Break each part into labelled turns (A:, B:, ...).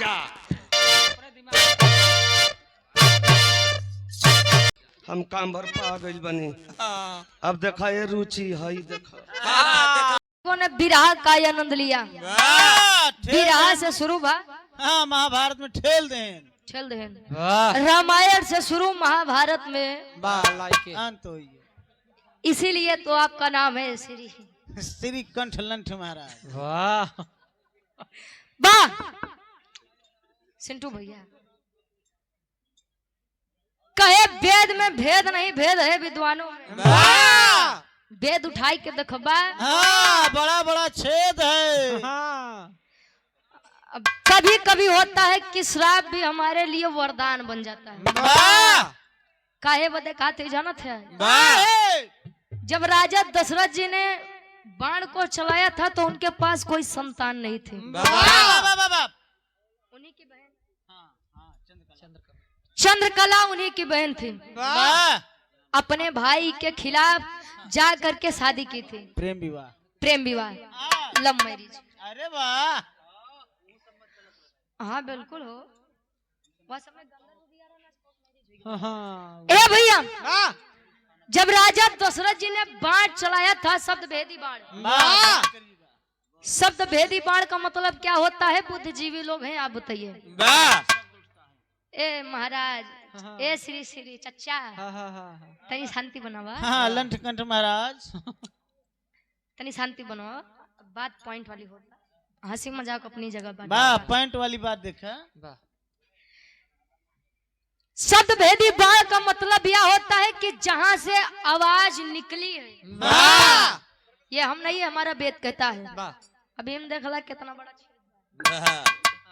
A: जा। हम काम भर पा गइल बनी। अब देखा ये रुचि है देखा
B: ने बिरहा का आनंद लिया। बिरहा से शुरू भा
C: हाँ महाभारत में ठेल दें
B: रामायण से शुरू महाभारत में
C: अंत हुई।
B: इसीलिए तो आपका नाम है
C: श्री कंठ लंठ महाराज।
D: वाह
B: वाह सिंटू भैया कहे वेद में भेद नहीं भेद है विद्वानों में। वेद उठाई के देखबा
C: हाँ बड़ा बड़ा छेद है।
D: हाँ
B: कभी कभी होता है कि श्राप भी हमारे लिए वरदान बन जाता है। काहे बदे कहते जानत है जब राजा दशरथ जी ने बाण को चलाया था तो उनके पास कोई संतान नहीं थे। उन्हीं की बहन चंद्रकला उन्हीं की बहन थी। अपने भाई के खिलाफ जा करके शादी की थी।
C: प्रेम
B: विवाह लव मैरिज।
C: अरे वाह
B: हाँ बिल्कुल हो वह समय
D: हाँ
B: ए भैया जब राजा दशरथ जी ने बाण चलाया था शब्द भेदी बाण। शब्द भेदी बाण का मतलब क्या होता है? बुद्धिजीवी लोग हैं आप बताइए। ए महाराज ए श्री श्री चच्चा तनी शांति बनावा।
C: हाँ लंठ कंठ महाराज
B: तनी शांति बनावा। बात पॉइंट वाली होता हंसी मजाक अपनी जगह बात।
C: वाह पॉइंट वाली बात देखा।
B: शब्द भेदी बाण का मतलब यह होता है कि जहां से आवाज निकली है ये हम नहीं हमारा वेद कहता है। अभी हम देखला कितना बड़ा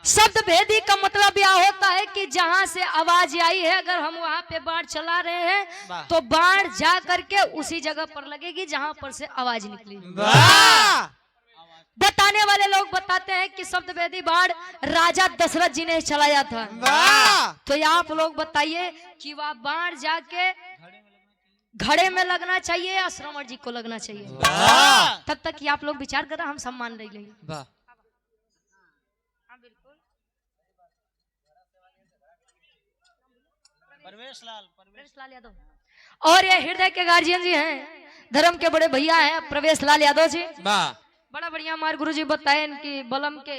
B: शब्द भेदी का मतलब यह होता है कि जहां से आवाज आई है अगर हम वहां पे बाण चला रहे हैं तो बाण जा करके उसी जगह पर लगेगी जहां पर से आवाज निकली। बताने वाले लोग बताते हैं कि शब्द भेदी बाण राजा दशरथ जी ने चलाया था। तो आप लोग बताइए कि वह बाण जाके घड़े में लगना चाहिए या श्रवण जी को लगना चाहिए? तब तक कि आप लोग विचार कर रहे हम सम्मान रही लेंगे।
C: प्रवेश लाल
B: यादव और ये हृदय के गार्जियन जी हैं धर्म के बड़े भैया हैं प्रवेश लाल यादव जी। बड़ा बढ़िया हमारे गुरु जी बताए इनकी बलम के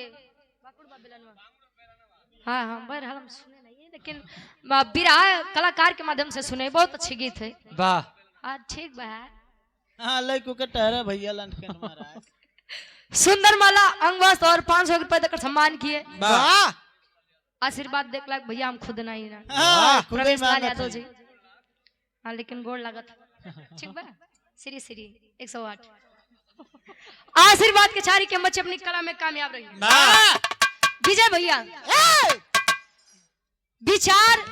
B: हाँ हाँ बहरहाल हम सुने नहीं लेकिन बिरहा कलाकार के माध्यम से सुने बहुत अच्छे गीत है। हाँ ठीक बा।
C: हाँ लड़कों का टहरा भैया लंठ कंठ महाराज
B: सुंदर माला अंगवस्त्र और 500 रुपए देकर सम्मान किए। आशीर्वाद देख लाख भैया हम खुद नहीं ना प्रवेश लाल यादव जी। हाँ लेकिन गोड़ लागत ठीक बा। श्री श्री 108 आशीर्वाद के चारी के बच्चे अपनी कला में कामयाब रही। विजय भैया विचार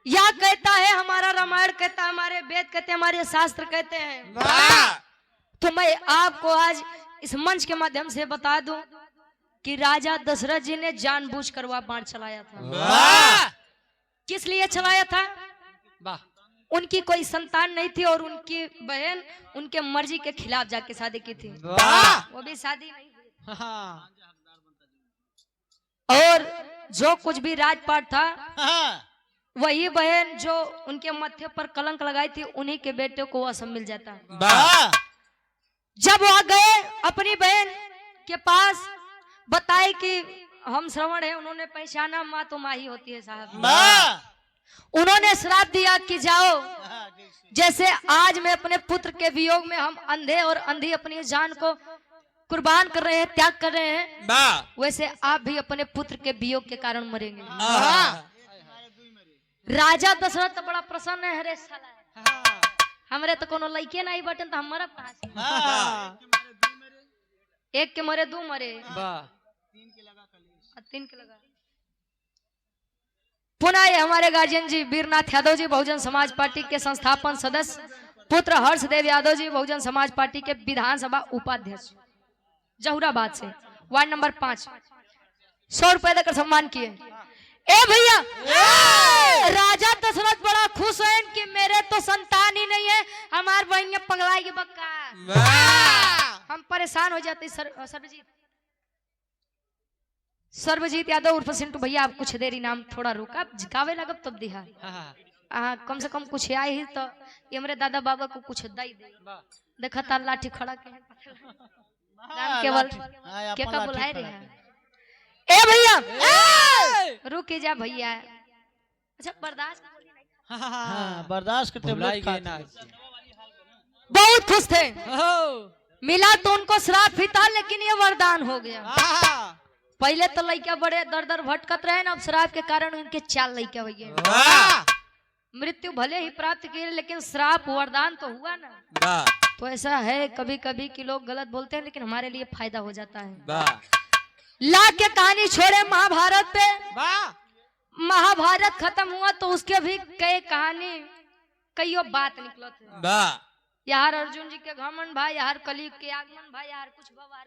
B: या कहता है हमारा रामायण कहता है हमारे वेद कहते हैं हमारे शास्त्र कहते हैं। तो मैं आपको आज इस मंच के माध्यम से बता दूं कि राजा दशरथ जी ने जानबूझकर वह बाण चलाया था। किस लिए चलाया था? उनकी कोई संतान नहीं थी और उनकी बहन उनके मर्जी के खिलाफ जाके शादी की थी। वो भी शादी नहीं और जो कुछ भी राजपाट था वही बहन जो उनके मत्थे पर कलंक लगाई थी उन्हीं के बेटे को वह सब मिल जाता। जब वह गए अपनी बहन के पास बताए कि हम श्रवण है उन्होंने पहचाना माँ तो माँ ही होती है साहब। उन्होंने श्राप दिया कि जाओ जैसे आज मैं अपने पुत्र के वियोग में हम अंधे और अंधी अपनी जान को कुर्बान कर रहे हैं त्याग कर रहे हैं वैसे आप भी अपने पुत्र के वियोग के कारण मरेंगे। राजा दशरथ तो बड़ा प्रसन्न है। अरे साला हमरे तो कोनो लइके नहीं बटन तो हम मरब कहां से? एक के मरे दो मरे तीन के लगा। पुनः ये हमारे गार्जियन जी वीरनाथ यादव जी बहुजन समाज पार्टी के संस्थापन सदस्य पुत्र हर्षदेव यादव जी बहुजन समाज पार्टी के विधानसभा उपाध्यक्ष जहुराबाद से वार्ड नंबर 5 100 रुपए देकर सम्मान किए। ए भैया राजा दशरथ बड़ा खुश है कि मेरे तो संतान ही नहीं है हमार बहन पगलाई की बक्का। हम परेशान हो जाते सरबजीत सर्वजीत यादव उर्फ सिंटू भैया, आप कुछ देर इनाम थोड़ा रुका, गावे लगब तब दिहा। कम से कम कुछ आए ही तो ये हमारे दादा बाबा को कुछ दई दे। देखा तार लाठी खड़ा के राम केवल क्या का बुलाए रे है। ए भैया रुक जा भैया। अच्छा बर्दाश्त
C: बर्दाश्त के टेबलेट खाना।
B: बहुत खुश थे, मिला तो उनको श्राप ही था, लेकिन ये वरदान हो गया। पहले तो लड़का बड़े दर दर भटकत रहे ना, अब श्राप के कारण उनके 4 लड़का भैया। मृत्यु भले ही प्राप्त की, लेकिन श्राप वरदान तो हुआ ना। तो ऐसा है कभी कभी कि लोग गलत बोलते हैं, लेकिन हमारे लिए फायदा हो जाता है। ला के कहानी छोड़े महाभारत पे। महाभारत खत्म हुआ तो उसके भी कई कहानी कईयों बात निकलो थे। यार अर्जुन जी के घमंड भाई, यार कलयुग के आगमन भाई, यार कुछ बवार।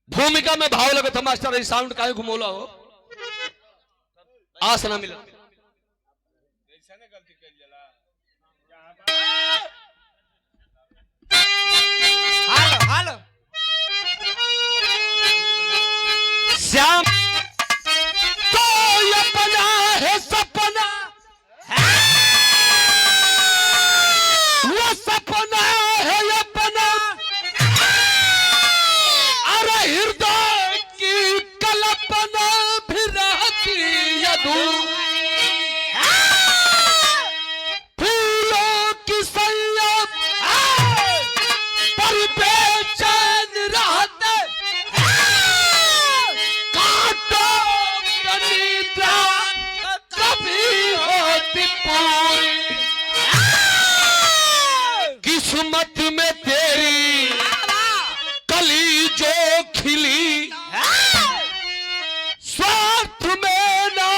A: भूमिका में भाव लगे था मास्टर, साउंड काहे घुमोला हो, आस ना मिला। हालो हालो श्याम तो अपना है सपना, वो सपना है अपना, अरे हृदय की कल्पना भी रहती अधूरी, फूलों की सैया पर बेचैन रहते, कांटों की निद्रा कभी होती पूरी, किस्मत में तेरी कली जो खिली, स्वार्थ में ना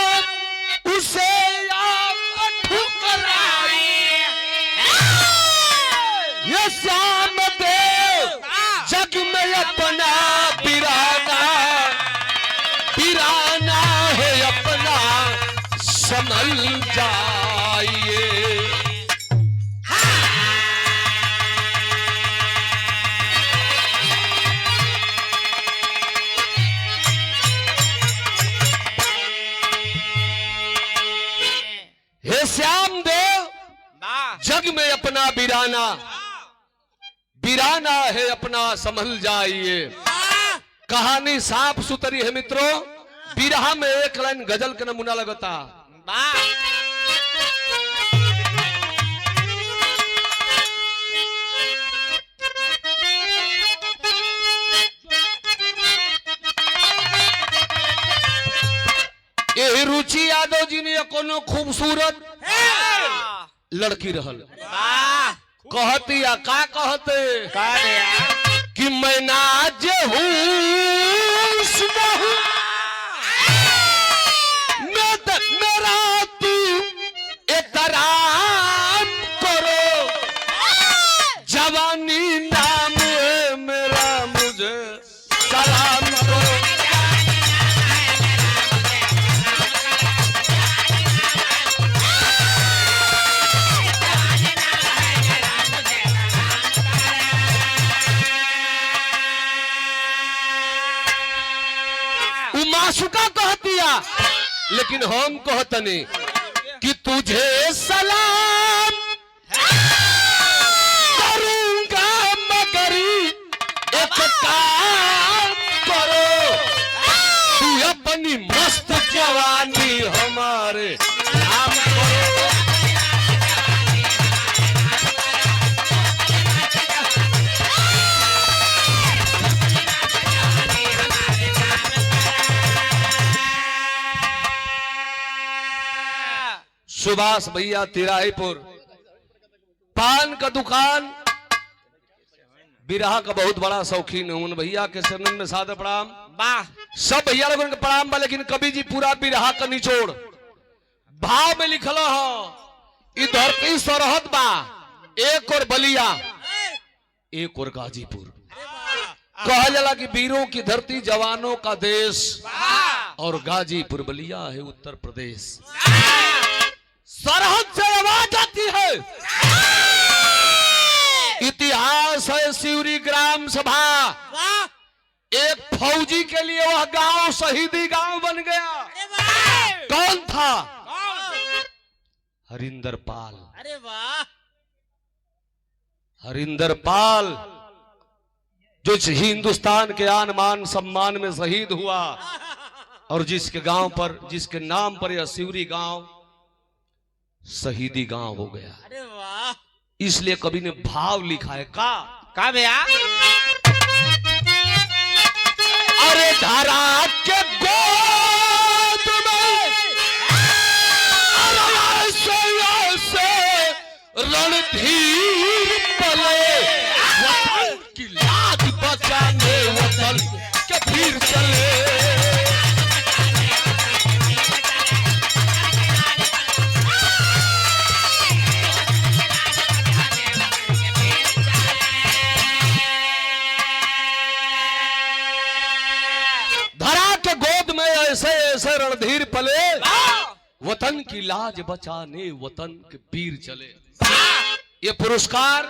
A: उसे आप ठुकराई, ये श्याम देव जग में अपना बिराना, बिराना है अपना संभल जाइए। हे श्याम देव जग में अपना बिराना, बिराना है अपना संभल जाइए। कहानी साफ सुथरी है मित्रों, बिरहा में एक लाइन गजल का नमूना लगता। ये रुचि यादव जी ने कोनो खूबसूरत लड़की रहल, कहती या का कहते कि मैं नाज हूँ मेरा तू एतराम करो, जवानी नाम है मेरा मुझे सलाम करो। माशुका कहतिया, लेकिन हम कहतनी कि तुझे सलाम करूंगा मगर एक काम करो, तू अपनी मस्त जवानी हमारे रे नाम करो। सुभाष भैया तिराहीपुर, पान का दुकान, बिरहा का बहुत बड़ा शौकीन हूं। भैया के चरणन में सादर प्रणाम।
D: वाह,
A: सब भैया लोगों के प्रणाम बा, लेकिन कवि जी पूरा बिरहा का निचोड़ भाव में लिखल हो। धरती सरहद बा, एक और बलिया एक और गाजीपुर। कहा जाला कि वीरों की धरती, जवानों का देश, और गाजीपुर बलिया है उत्तर प्रदेश। सरहद से आवाज आती है, इतिहास है सिवरी ग्राम सभा। एक फौजी के लिए वह गांव शहीदी गांव बन गया। कौन था? हरिंदर पाल।
C: अरे वाह,
A: हरिंदर पाल जो इस हिंदुस्तान के आन मान सम्मान में शहीद हुआ, और जिसके गांव पर, जिसके नाम पर यह सिवरी गांव शहीदी गांव हो गया।
C: अरे वाह,
A: इसलिए कवि ने भाव लिखा है। का
D: भैया?
A: अरे धारा के गोद में रणधीर पले, वतन की लाज बचाने वतन के वीर चले। ऐसे ऐसे रणधीर पले, वतन की लाज बचाने वतन के वीर चले। ये पुरस्कार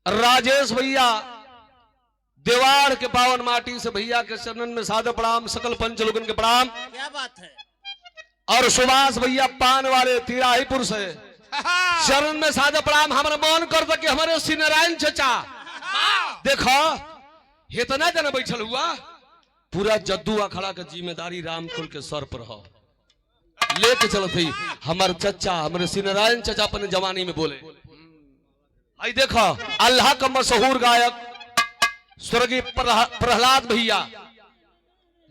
A: राजेश भैया देवाड़ के पावन माटी से भैया के चरणन में सादर प्रणाम, सकल पंच लोगन के प्रणाम।
C: क्या बात है।
A: और सुभाष भैया पान वाले तिराहीपुर से चरण में सादर प्रणाम। हमारा मन कर कि हमारे श्री नारायण चचा देखो इतना जन बैठल हुआ, पूरा जद्दू अखाड़ा का जिम्मेदारी रामकुल के सर पर हो, लेके चलो थी। हमारे चचा, हमारे श्री नारायण चचा अपने जवानी में बोले। आई देखो अल्लाह का मशहूर गायक स्वर्गीय प्रहलाद भैया,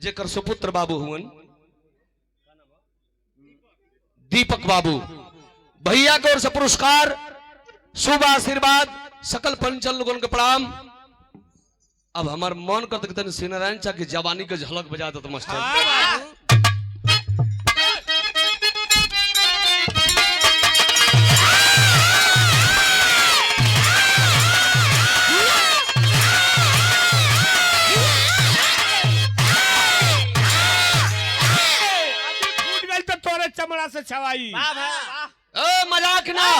A: जेकर सुपुत्र बाबू हुन दीपक बाबू, भैया की ओर से पुरस्कार, शुभ आशीर्वाद, सकल पंचल लोगों के प्रणाम। अब हमार मन करते श्री नारायण चा की जवानी के झलक बजा दो मास्टर।
D: फूट गई तो तोरे चमड़ा से छवाई।
A: मजाक ना,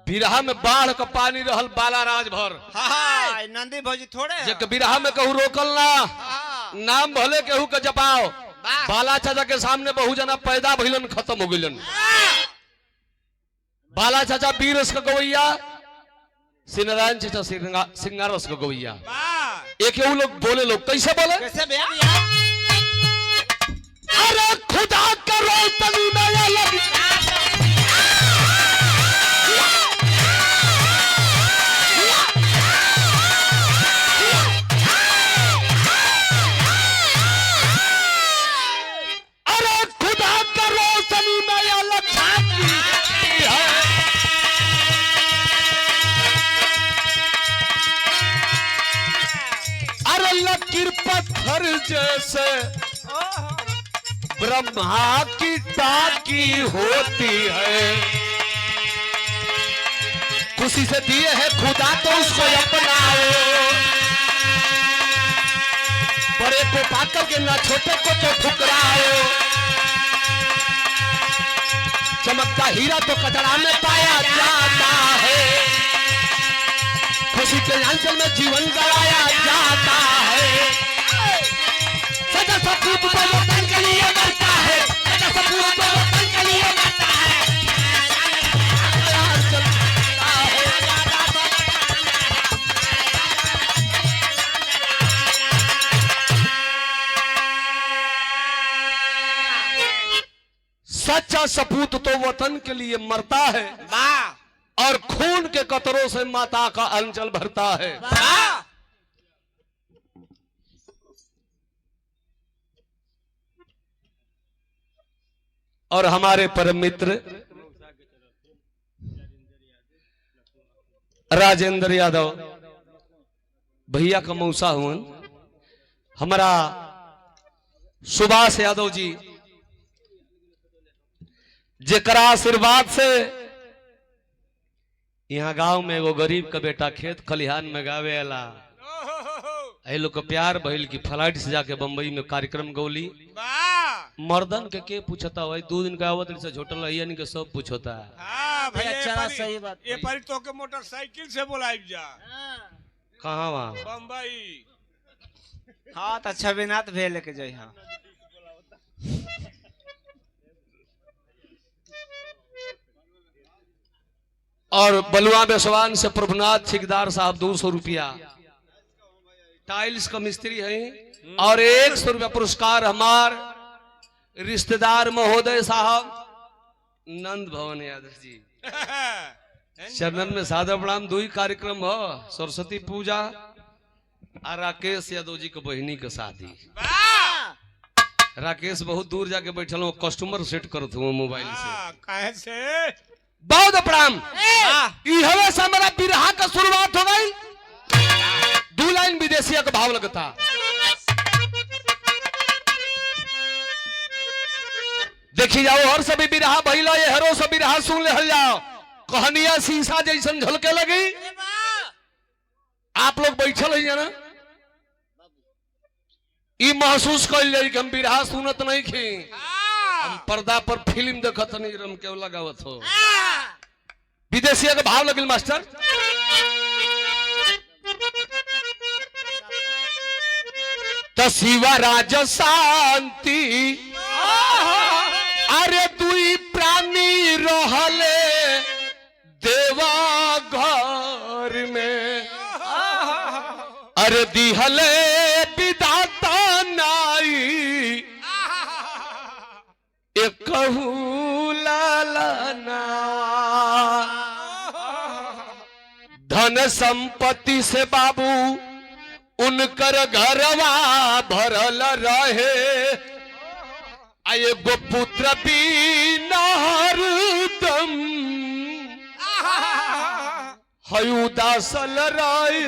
A: बिरहा में बाढ़ का पानी रहल बाला राज भर।
D: नंदी भौजी थोड़े
A: जे बिरहा में कहू रोकल ना, नाम भले केहू के जपाओ। बाला चाचा के सामने बहु जना पैदा भइलन, खत्म हो गइलन। बाला चाचा बीरस का गवैया, श्री नारायण चाचा सिंगारस का गवैया। एक लोग बोले, लोग कैसे बोले?
D: कैसे भैया?
A: अरे खुदा का रोशनी नया लग, पत्थर जैसे ब्रह्मा की ताकी होती है, खुशी से दिए है खुदा तो उसको अपनाओ। बड़े को पाकर के ना छोटे को तो ठुकराओ। चमकता हीरा तो कचरा में पाया जाता है, खुशी के आंचल में जीवन गवाया जाता है। सदा सपूत को वतन के लिए मरता है, सदा सपूत को वतन के लिए मरता है। सच्चा सपूत तो वतन के लिए मरता है और खून के कतरों से माता का अंचल भरता है। और हमारे परम मित्र राजेंद्र यादव भैया का मौसा हुआ, हमारा सुभाष यादव जी, जेकरा आशीर्वाद से यहाँ गांव में एगो गरीब का बेटा खेत खलिहान में गावे आला, लोग का प्यार भइल की फ्लाइट से जाके बंबई में कार्यक्रम गौली। मर्दन के पूछता भाई 2 दिन का आवत से झोटल यानी के सब पूछता है।
D: हाँ
C: भाई,
D: भैया,
C: अच्छा सही बात।
D: ये परी तो के मोटरसाइकिल से बुलाइब जा
A: कहाँ वहाँ
D: बम्बई।
E: हाँ तो अच्छा बिना तो भेज लेके जाए। हाँ
A: और बलुआ बेसवान से प्रभुनाथ ठेकेदार साहब 200 रुपया, टाइल्स का मिस्त्री है, और 100 रुपया पुरस्कार हमार रिश्तेदार महोदय साहब नंद भवन यादव जी। चरणन में सादा प्रणाम। 2 ही कार्यक्रम हो, सरस्वती पूजा और राकेश यादव जी के बहनी के शादी। राकेश बहुत दूर जाके बैठल हूँ, कस्टमर सेट करत हूँ मोबाइल से।
D: काहे से
A: बहुत प्रणाम। हवे से हमारा बिरहा का शुरुआत हो गई। 2 लाइन विदेशिया का भाव लगता। देखी जाओ हर सभी बिरहा भइला, ये हरो सब बिरहा सुन ले जाओ। कहानियां शीशा जैसन झलके लगी। आप लोग बैठल है ना, ई महसूस कर जाए कि हम बिरहा सुनत नहीं खी, हम पर्दा पर फिल्म देखत नहीं, रम के लगावत हो। विदेशिया का भाव लगिल मास्टर। तो शिवा राज शांति अरे 2 प्राणी रहले देवा घर में, अरे दिहले विधाता नाई एक लालना। धन संपत्ति से बाबू उनकर घरवा भरल रहे, एगो पुत्र बिना हरदम उदासल राय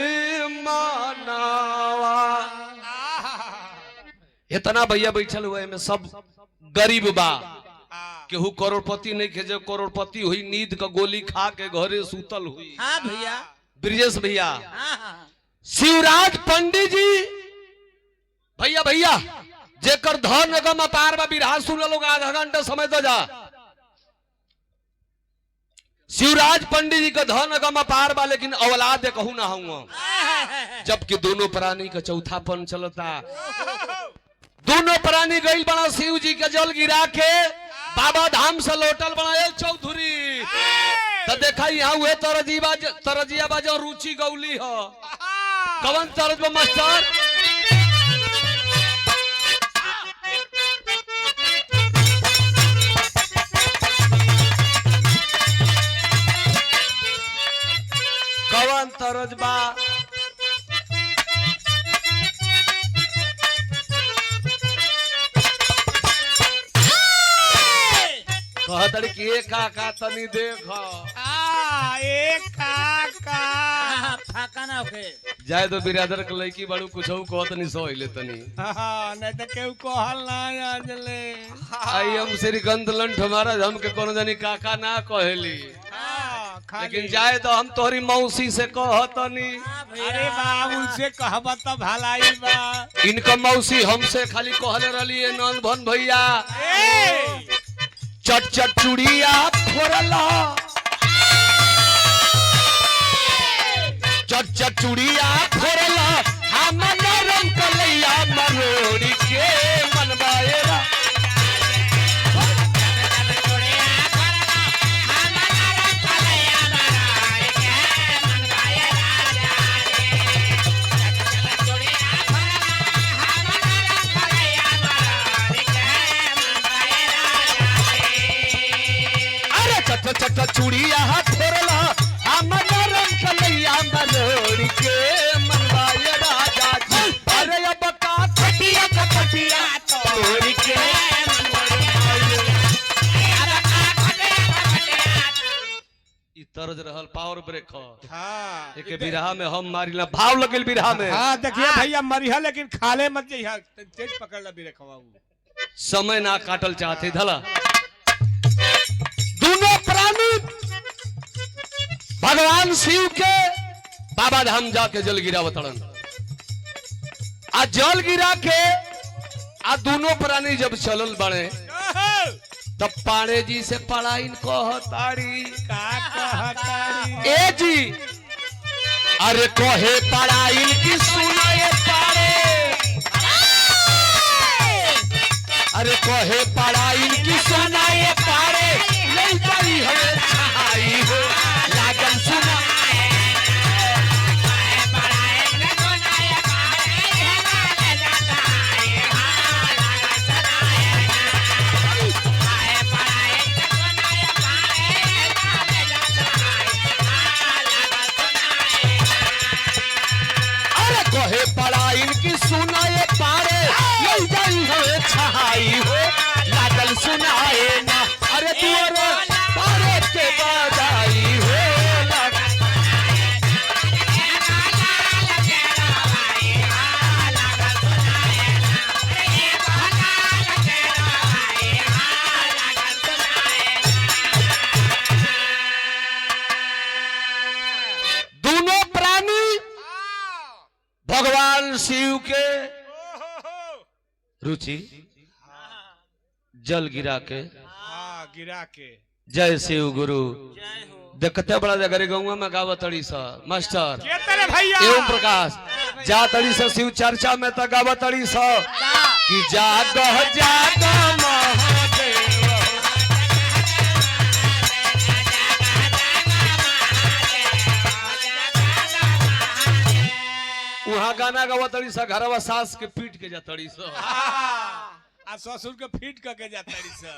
A: मानावा। इतना भैया बैठल हुए में सब गरीब बा, केहू करोड़पति नहीं खे, जो करोड़पति हुई नींद का गोली खा के घरे सूतल हुई।
C: हाँ भैया,
A: ब्रिजेश भैया, शिवराज पंडित जी भैया भैया जेकर धन निगम अपार बा, बिरहा सुन लोग आधा घंटा समय दो जा। शिवराज पंडित जी का धन निगम अपार बा, लेकिन औलाद कहू ना हूँ, जबकि दोनों प्राणी का चौथापन चलता। दोनों प्राणी गई बना शिव जी के जल गिरा के बाबा धाम से लौटल बना चौधरी। तो देखा यहाँ हुए तरजिया बाजो रुचि गौली हो। कवन तरज मास्टर कवन तरजबा कहतर कि काका तनी देखो
D: एक काका
C: फाका ना होके
A: जाए तो बिरादर के लड़की बड़ू कुछ कहत नहीं सहिले तनी।
D: नहीं तो केहू कहल ना आजले।
A: आई हम श्रीकांत लंठ हमारा हमके कोनो जानी काका ना कहेली, लेकिन जाए तो हम तोहरी मौसी से कहतनी।
D: अरे बाबू से कहबा तो भलाई बा।
A: इनका मौसी हमसे खाली कहले रही नंद भन भैया चट चट चुड़िया फोड़ला, चट चट चुड़िया फोड़ला, हम नरम कलैया मरोड़ी के मनवाएरा। फर्ज रहल पावर ब्रेक हो
D: हाँ
A: एक बिरहा में हम मारिला भाव लगल बिरहा में
D: हाँ देखिए भैया मरिया लेकिन खाले मत जइहा तेज पकड़ ला बिरे खवाऊ
A: समय ना काटल चाहते धला दोनों प्राणी भगवान शिव के बाबा धाम जाके जल गिरा बतड़न आ जल गिरा के आ दोनों प्राणी जब चलल बड़े तब पाणे जी से पढ़ाई कहताड़ी
D: का कहतारी
A: ए जी अरे कहे पढ़ाई की सुनाए पारे अरे कहे पढ़ाई की सुनाए पारे नहीं करी हमें छाई हो लागन सुना कहे पढ़ाई की सुनाए पारे नहीं जाई हमें छाई हो लागल सुनाए ना अरे दुआरे पारे के बजाई हो दोनों प्राणी भगवान शिव के रुचि जल गिरा के
D: हाँ गिरा के
A: जय शिव गुरु देखते बड़ा जगह गौवा में गावतड़ी सा मास्टर
D: के तेरे भैया
A: एवं प्रकाश जा तड़ी सा शिव चर्चा में तो गावतड़ी सा कि जाग जाग महादेव वहाँ गाना गावतड़ी सा घरवा सास के पीट के जातड़ी सा
D: आ ससुर के फीट करके जातारी सा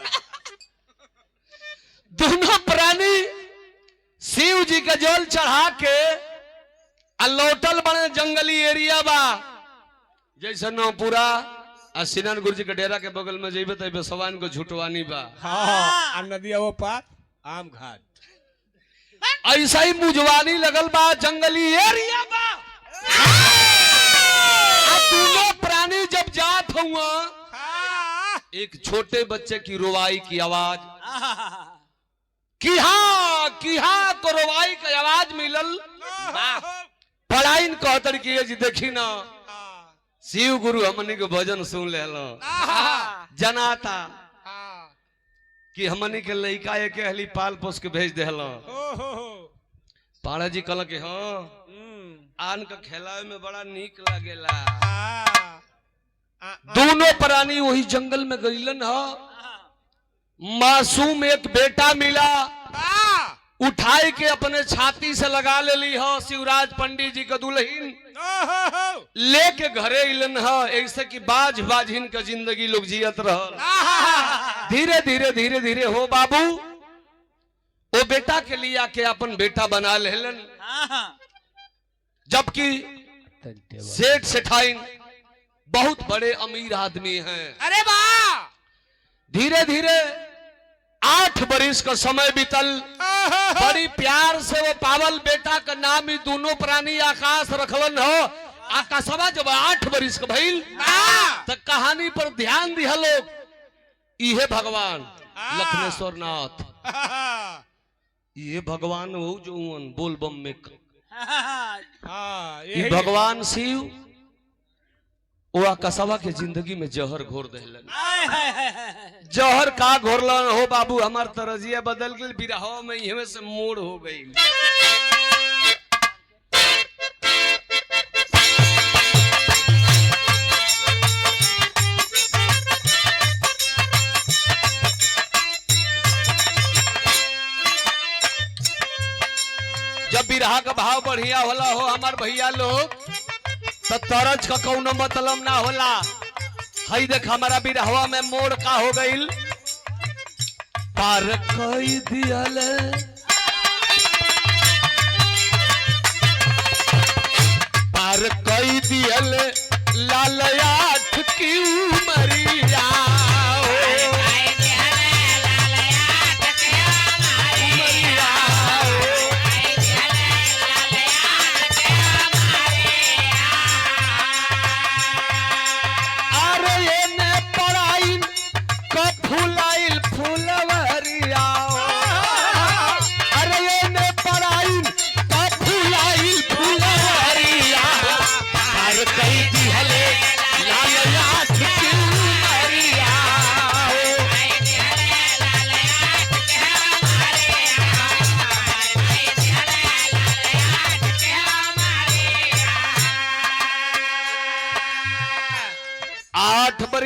A: दोनों प्राणी शिव जी का जल चढ़ा के लौटल बने जंगली एरिया बा जैसे नौपुरा आ सिनान गुरु जी के डेरा के बगल में जेबे तो बेसवान को झुटवानी बा
D: हाँ आ नदिया वो पार आम घाट
A: ऐसा ही मुजवानी लगल बा जंगली एरिया बा दोनों प्राणी जब जात हुआ एक छोटे बच्चे की रोवाई की आवाज की हाँ को रोवाई की आवाज मिलल पढ़ाई कहतर की जी देखी ना शिव गुरु हमनी के भजन सुन ले जनाता कि हमनी के लइका एक हली पाल पोस के भेज दे पाड़ा जी कहल के हाँ आन का खेलावे में बड़ा नीक लागेला दोनों प्राणी वही जंगल में गईलन ह मासूम एक बेटा मिला उठाई के अपने छाती से लगा ले ली हो शिवराज पंडित जी का दुल्हन लेके घरे इलन ह ऐसे कि बाज बाजिन का जिंदगी लोग जियत रहल धीरे धीरे धीरे धीरे हो बाबू वो बेटा के लिए आके अपन बेटा बना लेलन जबकि सेठ सेठाइन बहुत बड़े अमीर आदमी हैं
D: अरे वाह
A: धीरे धीरे 8 बरिस का समय बीतल बड़ी प्यार से वो पावल बेटा का नाम ही दोनों प्राणी आकाश रखलन हो आकाशवा जब 8 बरिस का भइल तो कहानी पर ध्यान दिया लोग इहे भगवान लखनेश्वर नाथ ये भगवान हो जो बोल बम में ये भगवान शिव वो आकाशवा के जिंदगी में जहर घोर देलन जहर का घोरलन हो बाबू हमार तरजिया बदल गई बिरहवा में इहवे से मोड़ हो गई जब बिरहा का भाव बढ़िया होला हो हमार भैया लोग तो तरज का कौनो मतलब ना होला हई देख हमारा बिरहवा में मोड़ का हो गईल पार कई दियल पार कई दियल लाल आठ की उमरिया उमरिया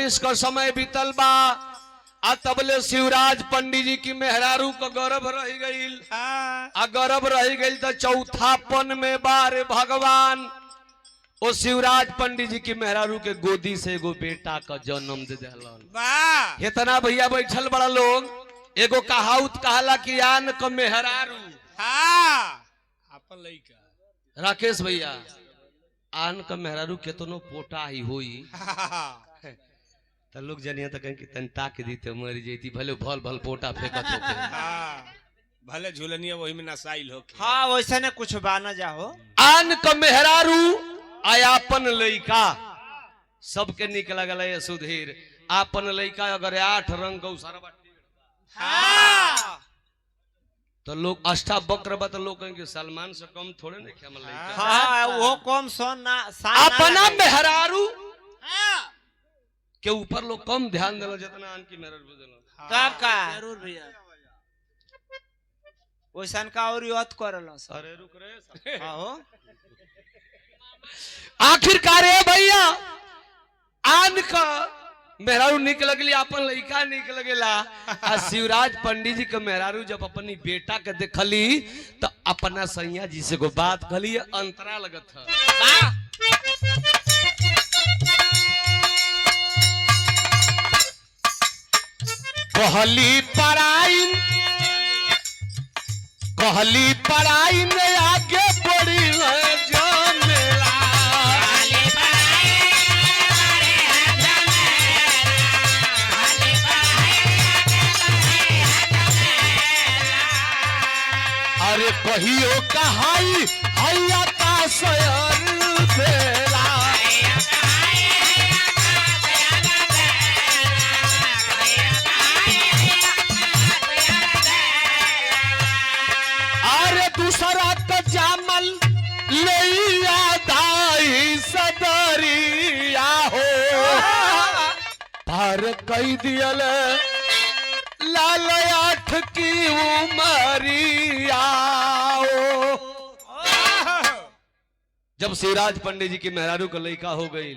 A: बरिस का समय बीतल बा आ तबले शिवराज पंडित जी की मेहरारू का गर्भ रह गईल आ गर्भ रह गईल तो चौथापन में बारे भगवान ओ शिवराज पंडित जी की मेहरारू के गोदी से एगो बेटा का जन्म दे दिलन। इतना भैया बैठल बड़ा लोग एगो कहावत कहला कि आन क मेहरारू
D: अपन लइका
A: राकेश भैया आन क मेहरारू केतनो पोटा ही होई तो लोग जनिया तो कहीं कि तंता के दीते मर जैती भले भल भल पोटा फेंकत होके
D: भले झूलनिया वही में नसाइल हो।
E: हाँ वैसे ने कुछ बाना जाओ
A: आन क मेहरारू आयापन लइका सबके निक लगल है सुधीर आपन लइका अगर 8 रंग गौसरवा तो लोग अष्टावक्र बा तो लोग कहेंगे सलमान से कम थोड़े नहीं क्या लइका।
E: हाँ वो कम सोन ना
A: अपना मेहरारू के ऊपर लोग कम ध्यान देना जितना आन की मेहरारू देना
E: तब का
C: जरूर भैया
E: वैसन का और याद करल
A: अरे रुक रे
E: हो
A: आखिरकार है भैया आन का मेहरारू निक लगली अपन लइका निक लगेला आ शिवराज पंडित जी के मेहरारू जब अपनी बेटा के देखली तो अपना सैया जी से को बात कहली अंतरा लगत है कहली पराई में आगे बढ़ी है जमेला अरे कहियो कहाई हैया का सयर बेला अरे दूसरा का जामल ले दाई सदरिया हो पार कई दियल लाल 8 की उमरिया जब शिवराज पंडित जी की मेहरारू का लइका हो गई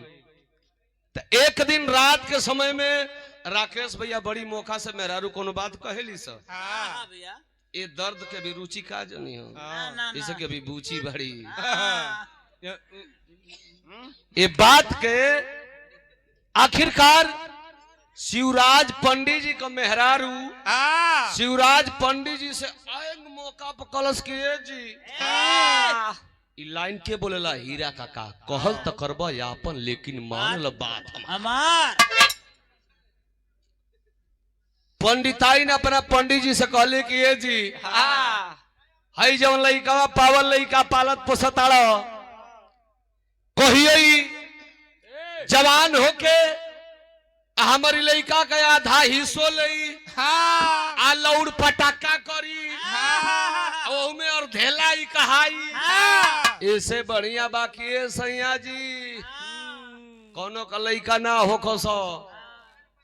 A: तो एक दिन रात के समय में राकेश भैया बड़ी मौका से मेहरारू कोनो बात कहेली सर
C: भैया
A: ये दर्द के भी रुचि का जनी हो इसे के भी बूची बड़ी ये बात के आखिरकार शिवराज पंडित जी का मेहरारू शिवराज पंडित जी से आएंग मौका पर कलश किए जी ई लाइन के बोलेला हीरा काका कहल तो करबा यापन लेकिन मान ल बात
C: हमार
A: पंडिताई ने अपना पंडित जी से कहले कि ये जी हई जवन लइका पावल लइका पालत पोसताड़ा कहिए जवान होके हमारी लइका का आधा हिस्सो लई आ लौड़ पटाखा करी में और धेला ही कहाई ऐसे बढ़िया बाकी है सैया जी कोनो का लइका ना हो खसो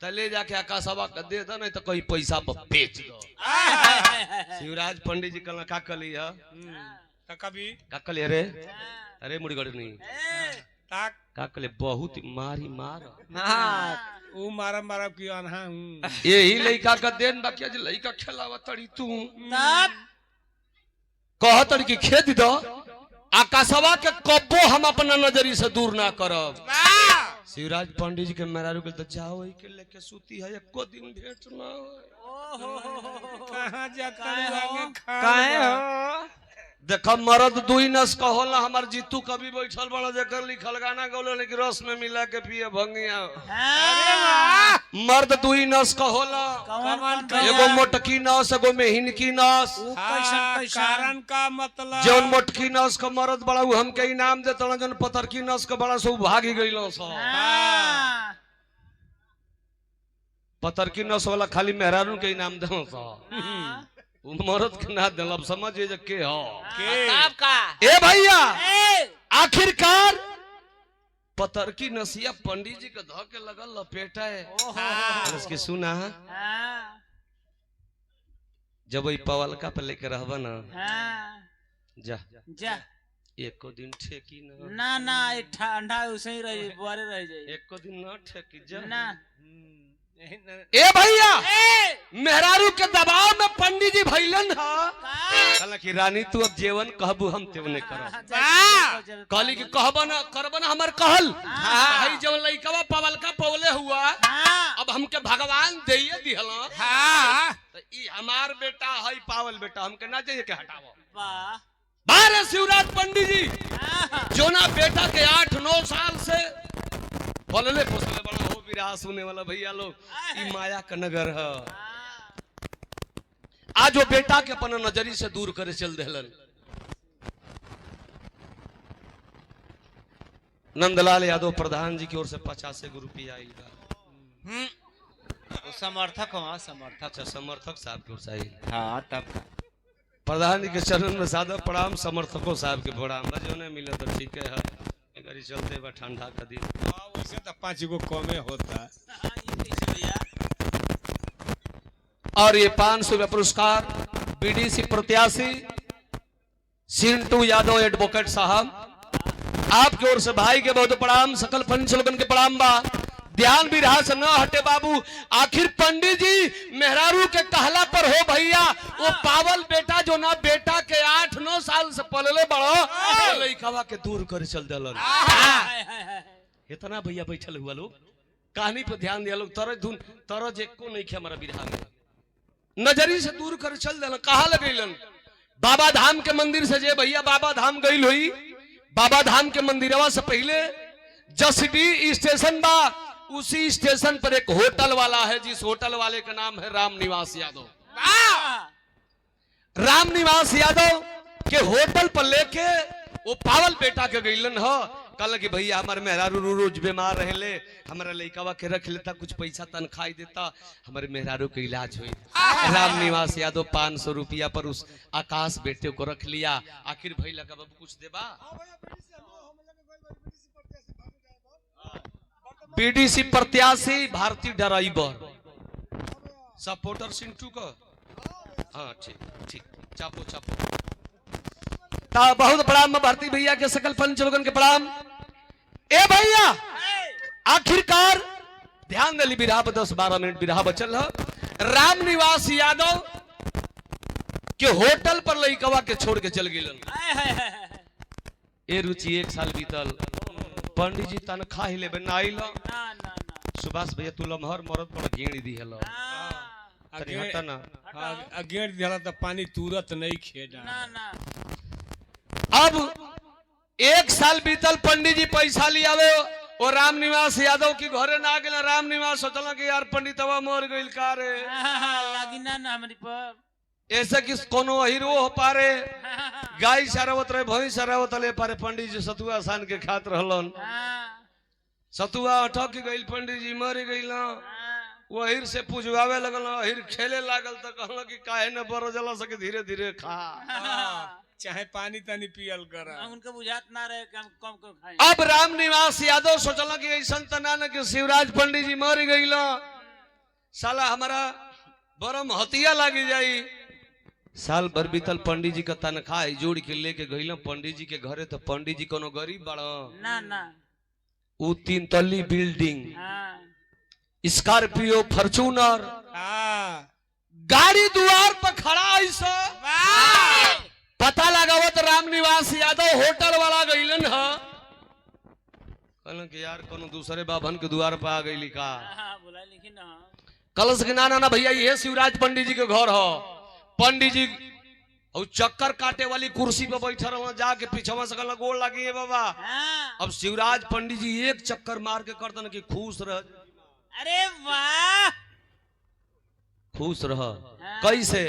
A: तले जाके आकाशवा का दे दो नहीं तो कोई पैसा पर बेच दो शिवराज पंडित जी कल का कली है
D: कभी
A: का कली अरे अरे मुड़ी गड़ नहीं का कले बहुत मारी मार
D: ऊ मारा मारा की अनहा
A: यही लइका का देन बाकी आज लइका खेलावा तड़ी तू
C: तब
A: कह तड़ी की खेद दो आकाशवा के कब्बो हम अपना नजरी से दूर ना करब शिवराज पंडित जी के मेहरारू के तो जाओ के लेके सूती है एको दिन भेंट ना
D: कहां जाता आगे
E: काहे हो
A: देखा मर्द दुई नस का होला हमार जीतू कभी बैठल बड़ा जेकर लिखल गाना गौलो लेकिन रस में मिला के पिए भंगिया मर्द दुई नस का होला एगो मोटकी नस एगो मेहिनकी नस
D: कारण का मतलब
A: जौन मोटकी नस का मर्द बड़ा उ हमके इनाम देता जौन पतरकी नस का बड़ा सो भागी गइलो सो पतरकी नस वाला खाली मेहरारू के इनाम दे सो मरद के ना दिल समझे जे के हो ए भैया आखिरकार पतरकी नसिया पंडित जी के ध के लगल लपेटा है इसके सुना जब वही पवलका पे लेके रहबा ना जा
C: जा
A: एको दिन ठेकी ना
C: ना ना ये ठंडा उसे ही रह बुआरे रह जाए
A: एको दिन ना ठेकी जा
C: ना
A: ए भैया मेहरारू के दबाव में पंडित जी भैलन हा कहला कि रानी तू अब जेवन कहबू हम तेवने करब कहली कि कहब ना करब ना हमर कहल भाई जवन लइकवा पवल का पवले हुआ अब हमके भगवान देइए दिहला तो ई हमार बेटा है पावल बेटा हमके ना चाहिए के हटावो
C: वाह
A: बारे शिवराज पंडित जी जो ना बेटा के 8-9 साल से पलले पोसले बड़ा हो विराह सुने वाला भैया लोग ई माया का नगर है आज वो बेटा के अपन नजरी से दूर करे चल देलन नंदलाल यादव प्रधान जी की ओर से 50 रुपया आई
E: वो समर्थक हो समर्थक
A: अच्छा समर्थक साहब की ओर से आई
E: हाँ तब
A: प्रधान जी के चरण में सादा प्रणाम समर्थकों साहब के प्रणाम जो नहीं मिले तो ठीक है गाड़ी चलते बा ठंडा का दिन
D: वैसे तो 5 गो कमे होता
A: और ये 500 रुपया पुरस्कार बीडीसी प्रत्याशी सिंटू यादव एडवोकेट साहब आपकी ओर से भाई के बहुत प्रणाम सकल पंचलोगन के प्रणाम बा ध्यान भी रहा से न हटे बाबू आखिर पंडित जी मेहरारू के कहला पर हो भैया वो पावल बेटा जो ना बेटा के 8-9 साल से पलले बड़ो लइकवा के दूर करे चल देलन इतना भैया बैठल हुआ लोग कहानी पे ध्यान दिया लोग तरह जे को नहीं खे हमारा बिरहा में नजरी से दूर कर चल देलन कहा लगेलन बाबा धाम के मंदिर से जे भैया बाबा धाम गई हुई बाबा धाम के मंदिरवा से पहले जसडी स्टेशन बा उसी स्टेशन पर एक होटल वाला है जिस होटल वाले का नाम है राम निवास यादव राम निवास यादव के होटल पर लेके वो पावल बेटा के गईलन हो कल कि भैया हमारे मेहरारू रोज बीमार रहले हमारा लइकवा के रख लेता कुछ पैसा तनख्वाही देता हमारे मेहरारू के इलाज हुई राम निवास यादव 500 रुपया पर उस आकाश बेटे को रख लिया आखिर भैया का बाबू कुछ देबा बीडीसी प्रत्याशी भारतीय ड्राइवर सपोर्टर सिंटू को हाँ ठीक ठीक चापो चापो ता बहुत प्रणाम भारती भैया के सकल पंचलोगन के प्रणाम ए भैया आखिरकार ध्यान दिली बिरहा 10-12 मिनट बिरहा बचल है राम निवास यादव के होटल पर लइकवा के छोड़ के चल गेलन ए रुचि 1 साल बीतल पंडित जी तनख्वाह ही लेबे ना आइलो सुभाष भैया तू लमहर मरद पर गेड़ी दी हेलो तनी हटा ना
D: अगेर दिला तो पानी तुरंत नहीं खेदा
C: ना ना
A: अब 1 साल बीतल पंडित जी पैसा लियावे और राम निवास यादव की घरे ना गेल राम निवास सोचल कि यार पंडितवा मर गइल का रे
C: लागी ना ना हमारी पर
A: ऐसे कि कोनो हीरो हो पारे गाय चरावत रहे भैंस चरावत ले पारे पंडित जी सतुआ सान के खात रहलन सतुआ अटक गइल पंडित जी मर गइल वहीर से पुजवावे लगल वहीर खेले लागल तो कहल कि काहे न बरो जला सके धीरे धीरे खा
D: चाहे पानी तनी पियल कर
C: उनके बुझात ना रहे कम कम को खाए
A: अब राम निवास यादव सोचल कि ऐसा तना न कि शिवराज पंडित जी मर गइल साला हमारा बरम हतिया लागी जाई साल भर बीतल पंडित जी का तनख्वाह जोड़ के लेके गइल पंडित जी के घरे तो पंडित जी कोनो गरीब बड़ा
C: ना ना
A: उ 3 तल्ली बिल्डिंग स्कॉर्पियो फॉर्च्यूनर गाड़ी द्वार पर खड़ा ऐसा पता लगावत राम निवास यादव होटल वाला गइलन ह कहलन कि यार कोनो दूसरे बाभन के द्वार पर आ गइली का
C: बोला लेकिन ना
A: कलश के ना ना भैया ये शिवराज पंडित जी के घर हो पंडित जी और चक्कर काटे वाली कुर्सी पे बैठा रहा जाके पीछवा से कहला गोड़ लगी है बाबा अब शिवराज पंडित जी एक चक्कर मार के करतन कि खुश रह
C: अरे वाह
A: खुश रह कैसे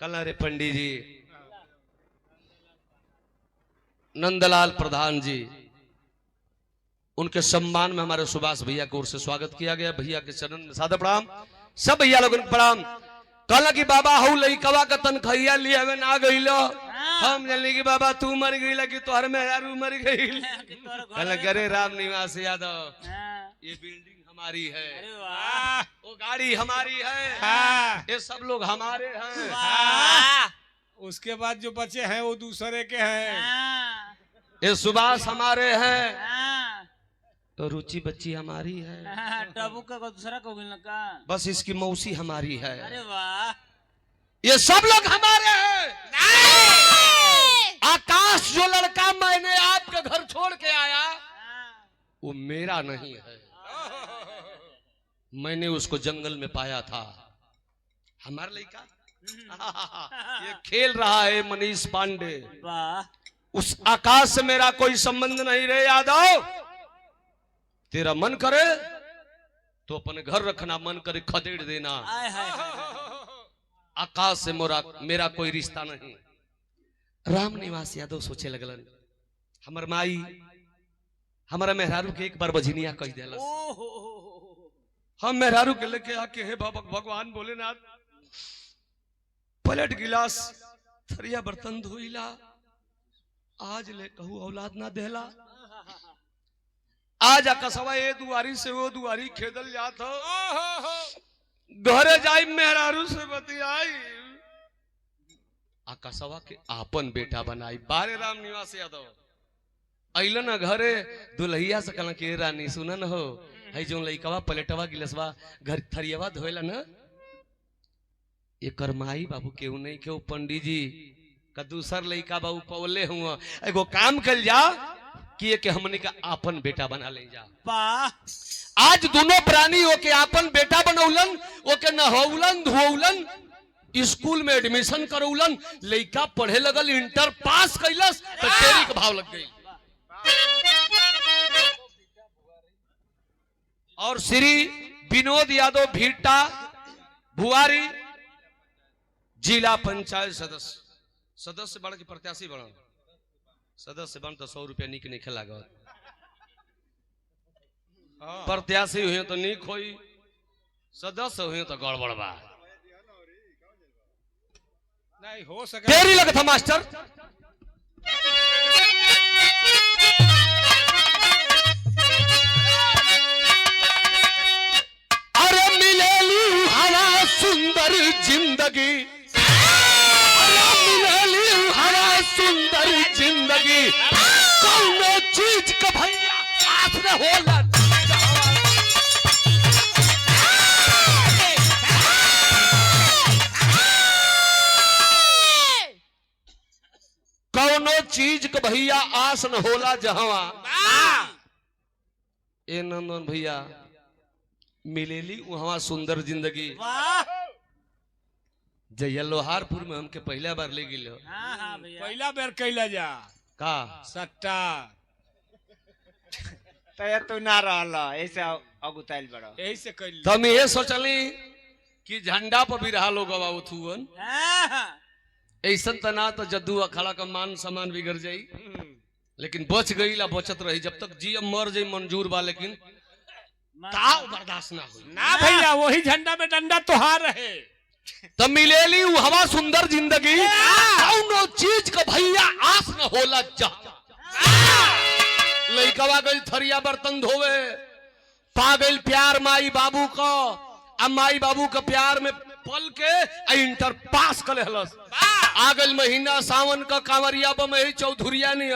A: कहला रे पंडित जी नंदलाल प्रधान जी उनके सम्मान में हमारे सुभाष भैया की ओर से स्वागत किया गया भैया के चरण में सादर प्रणाम सब भैया लोगों को प्रणाम कहला कि बाबा हऊ लइकवा का तनखैया लिए हवे ना गइलो हम जानली कि बाबा तू मर गइला कि तोहर मेहरारू मर गइल कहला करे राम निवास यादव ये बिल्डिंग हमारी है
C: अरे वाह
A: वो गाड़ी हमारी है ये सब लोग हमारे हैं
D: उसके बाद जो बचे हैं वो दूसरे के हैं
A: ये सुभाष हमारे हैं,
C: हाँ,
A: तो रुचि बच्ची हमारी है,
C: हाँ, टबू का कोई दूसरा को मिलना का।
A: बस इसकी मौसी हमारी है,
C: अरे वाह,
A: ये सब लोग हमारे हैं। आकाश जो लड़का मैंने आपके घर छोड़ के आया वो मेरा नहीं है, मैंने उसको जंगल में पाया था। हमारा लड़का ये खेल रहा है मनीष पांडे,
C: वाह,
A: उस आकाश से मेरा कोई संबंध नहीं रे यादव। तेरा मन करे तो अपने घर रखना, मन करे खदेड़ देना,
C: आय हाय हाय।
A: आकाश से मेरा कोई रिश्ता नहीं। राम निवास यादव सोचे लगलन, हमर माई हमारा मेहरारू के एक बार बजनिया कह देलस, हम मेहरारू के लेके आके हे भगवान भोलेनाथ प्लेट गिलास थरिया बर्तन धोइला, आज ले कहू औलाद ना देला। आज आकाशवा ए दुआरी से वो दुआरी खेदल जात हो, घरे जाई मेहरारू से बतियाई, आकाशवा के आपन बेटा बनाई। बारे राम निवास यादव अइल न घरे, दुल्हिया से कहला के रानी सुनन हो, है जो लइकवा प्लेटवा गिलसवा घर थरियावा धोइला न, एकर माई बाबू केहू नहीं, केहू पंडित जी का दूसर लइका बाबू पवले हुआ। एगो काम कल जा कि ये के हमने का आपन बेटा बना ले जा। आज दोनों प्राणी ओके आपन बेटा बनौलन, ओके नहौलन धोौलन, स्कूल में एडमिशन करौलन, लइका पढ़े लगल, इंटर पास कैलस तो तेरी के भाव लग गई। और श्री विनोद यादव भीटा भुआरी जिला पंचायत सदस्य बन के प्रत्याशी बन, सदस्य बन तो 100 रुपया निक नहीं खेला गल, प्रत्याशी हुए तो निक होई, सदस्य हुए तो गड़बड़ बा।
D: नहीं हो सके
A: देरी लगता मास्टर। अरे मिलेली हवा सुंदर जिंदगी, अरे मिलेली हवा सुंदर जिंदगी, कौन चीज का भैया हाथ में होला। कौनो चीज के भैया आस न होला जहवा। ए नंदन भैया मिलेली वहां सुंदर जिंदगी। जय लोहारपुर में हमके पहला बार ले गिल हो,
D: पहला बेर कैला जा
A: का
D: सट्टा
E: तय तू ना रहला, ऐसे अगुताइल बड़ा,
D: यही से कैल।
A: तो हम ये सोचली कि झंडा पर भी रहा लोग अब थुवन, ऐसा तना तो जद्दू अखाड़ा का मान सम्मान बिगड़ जाई, लेकिन बच गई ला बचत रही, जब तक जी मर जाई मंजूर बा, लेकिन ताव बर्दाश्त ना हुई।
D: ना भैया वही झंडा में डंडा तोहार रहे।
A: तब मिलेली हवा सुंदर जिंदगी, कौनो चीज का भैया आस न होला जा। लइकवा गई थरिया बर्तन धोवे, पा गई प्यार माई बाबू का, अब माई बाबू का प्यार में पल के इंटर पास कर लेहलस। आ गई महीना सावन का, कांवरिया बम यही चौधुरिया नहीं,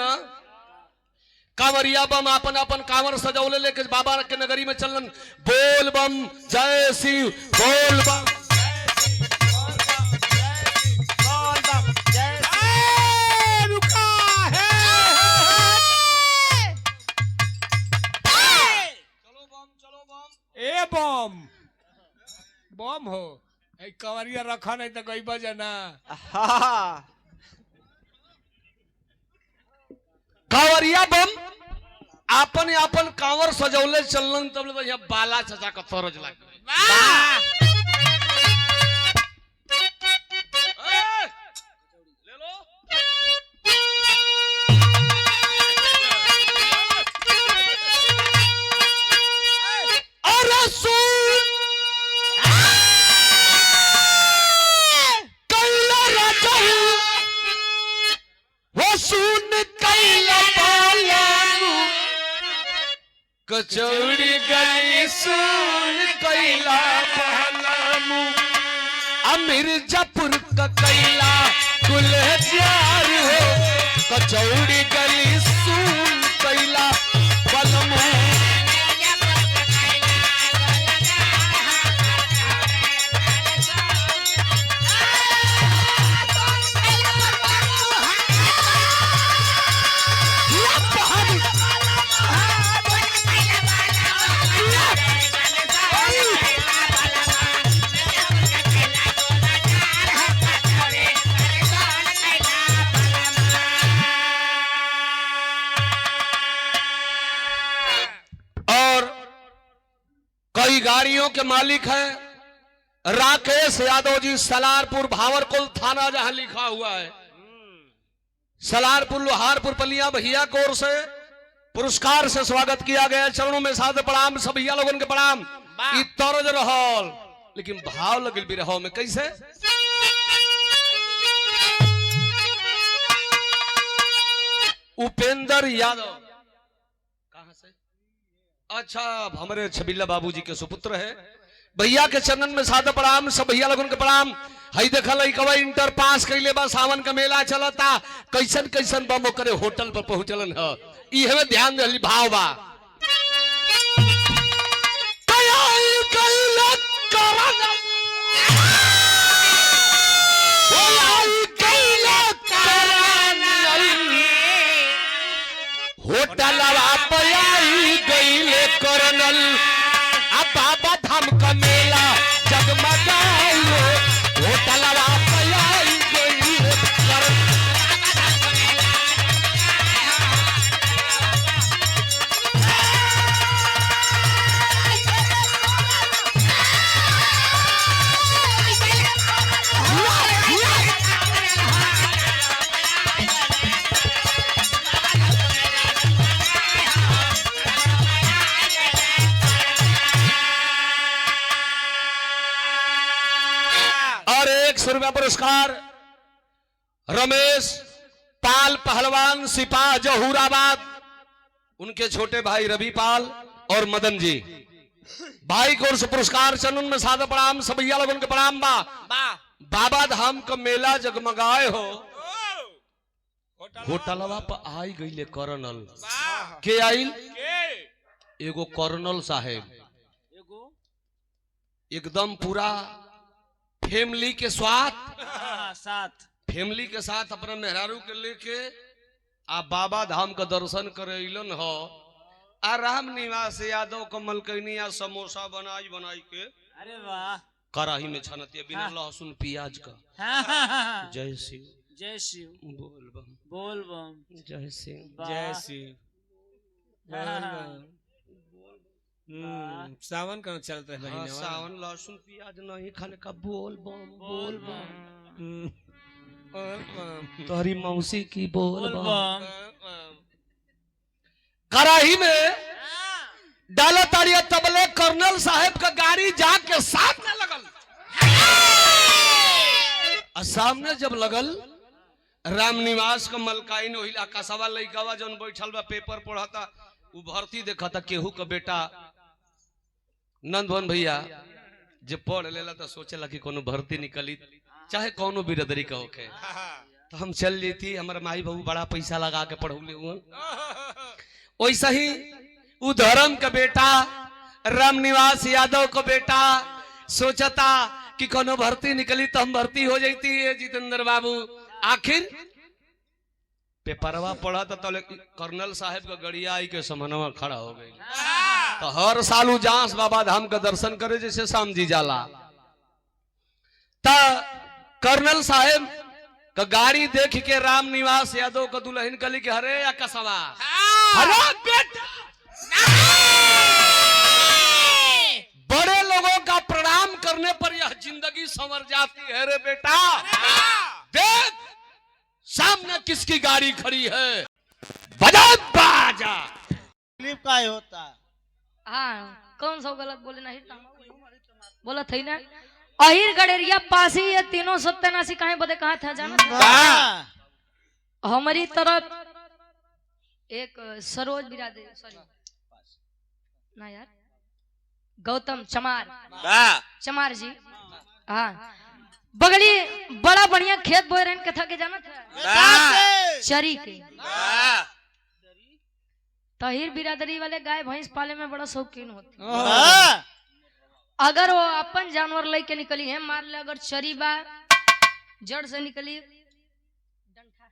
A: कांवरिया बम अपन अपन कांवर सजौले लेके बाबा के नगरी में चलन, बोल बम जय शिव, बोल बम
D: ए बम बम हो, कवरिया रखा नहीं तो गई बजना।
A: कांवरिया बम आपन आपन कांवर सजौले चलन, तब तो यहाँ बाला चचा का फरज लग गई। ले लो अरे सुन कैला राजा वो सुन कैला पालानु, कचौड़ी गई सुन कैला पालानु, मिर्जापुर का कैला गुलजार हो, कचौड़ी गली सून कैला बलमू कई गाड़ियों के मालिक हैं राकेश यादव जी, सलारपुर भावरकुल थाना जहां लिखा हुआ है। सलारपुर लोहारपुर पलिया भैया की ओर से पुरस्कार से स्वागत किया गया। चरणों में साथ प्रणाम, सब भैया लोगों के प्रणाम। ई तरज रहल लेकिन भाव लगिल भी रहो में कैसे। उपेंद्र यादव कहां से? अच्छा, हमारे छबिल्ला बाबूजी के सुपुत्र है। भैया के चरणन में सादा प्रणाम, सब भैया लोगन के प्रणाम। हई देखल कवा इंटर पास कैले बा, सावन का मेला चलता, कैसन कैसन बम करे होटल पर पहुंचलन है। इहे में ध्यान दे भाव बा। होटलवा पयाई गईले करनल, अब बाबा धाम का मेला जगमगाइयो। होटलवा पयाई गईले करनल। ₹100 पुरस्कार रमेश पाल पहलवान सिपाह जहूराबाद, उनके छोटे भाई रवि पाल और मदन जी भाई को पुरस्कार। चरण में सादा प्रणाम, सब भैया लोगों के प्रणाम बा। बाबा धाम का मेला जगमगाए हो। होटलवा पर आई गईले करनल। के आइल? एगो करनल साहेब, एकदम पूरा फैमिली के साथ फैमिली के साथ अपना मेहरारू के लेके आ बाबा धाम का दर्शन करेलन हो। आ राम निवास यादव कमल कैनिया समोसा बनाई के,
C: अरे वाह,
A: कराही में छनतिया बिना लहसुन प्याज का। जय शिव,
C: जय शिव,
A: बोल बम,
C: बोल बम,
A: जय शिव,
D: जय शिव। सावन का चलता है महीना।
A: सावन लहसुन प्याज नहीं खाने का। बोल बम, बोल बम, तोहरी मौसी की बोल बम। कराही में डाला ताड़िया तबले कर्नल साहब का गाड़ी जाके सामने लगल। सामने जब लगल, राम निवास का मलकाइन वही आकाशवा लइकावा जौन बैठल बा पेपर पढ़ता, वो भर्ती देखा था। केहू का बेटा नंदवन भैया जब पढ़ लेला तो सोचेला कि कोनो भर्ती निकली, चाहे कोनो बिरदरी का होके, तो हम चल जेती। हमारे माई बाबू बड़ा पैसा लगा के पढ़ौले हुआ। वैसा ही वो धर्म का बेटा राम निवास यादव का बेटा सोचता कि कोनो भर्ती निकली तो हम भर्ती हो जाती है। जितेंद्र बाबू आखिर पेपरवा पढ़ा तो कर्नल साहब का गड़िया आई के समनवा खड़ा हो गई। तो हर साल जांस बाबा धाम का दर्शन करे जैसे शाम जी जाला। कर्नल साहब का गाड़ी देख के राम निवास यादव का दुल्हन कली के हरे या कसवा बड़े लोगों का प्रणाम करने पर यह जिंदगी संवर जाती है रे बेटा। देख सामने किसकी गाड़ी खड़ी है, बजा बाजा।
C: क्लिप का होता।
B: हाँ, कौन सा गलत बोले नहीं बोला थी ना। अहिर गडेरिया पासी ये तीनों सत्यानाशी कहे बदे कहा था जाना। हमारी तरफ एक सरोज बिरादे, सॉरी ना यार, गौतम चमार जी, हाँ बगली बड़ा बढ़िया खेत बोए रहन कथा के जाना था चरी के। तहिर बिरादरी वाले गाय भैंस पाले में बड़ा शौकीन होते। अगर वो अपन जानवर लेके निकली है, मार ले अगर चरी बा जड़ से निकली डंठा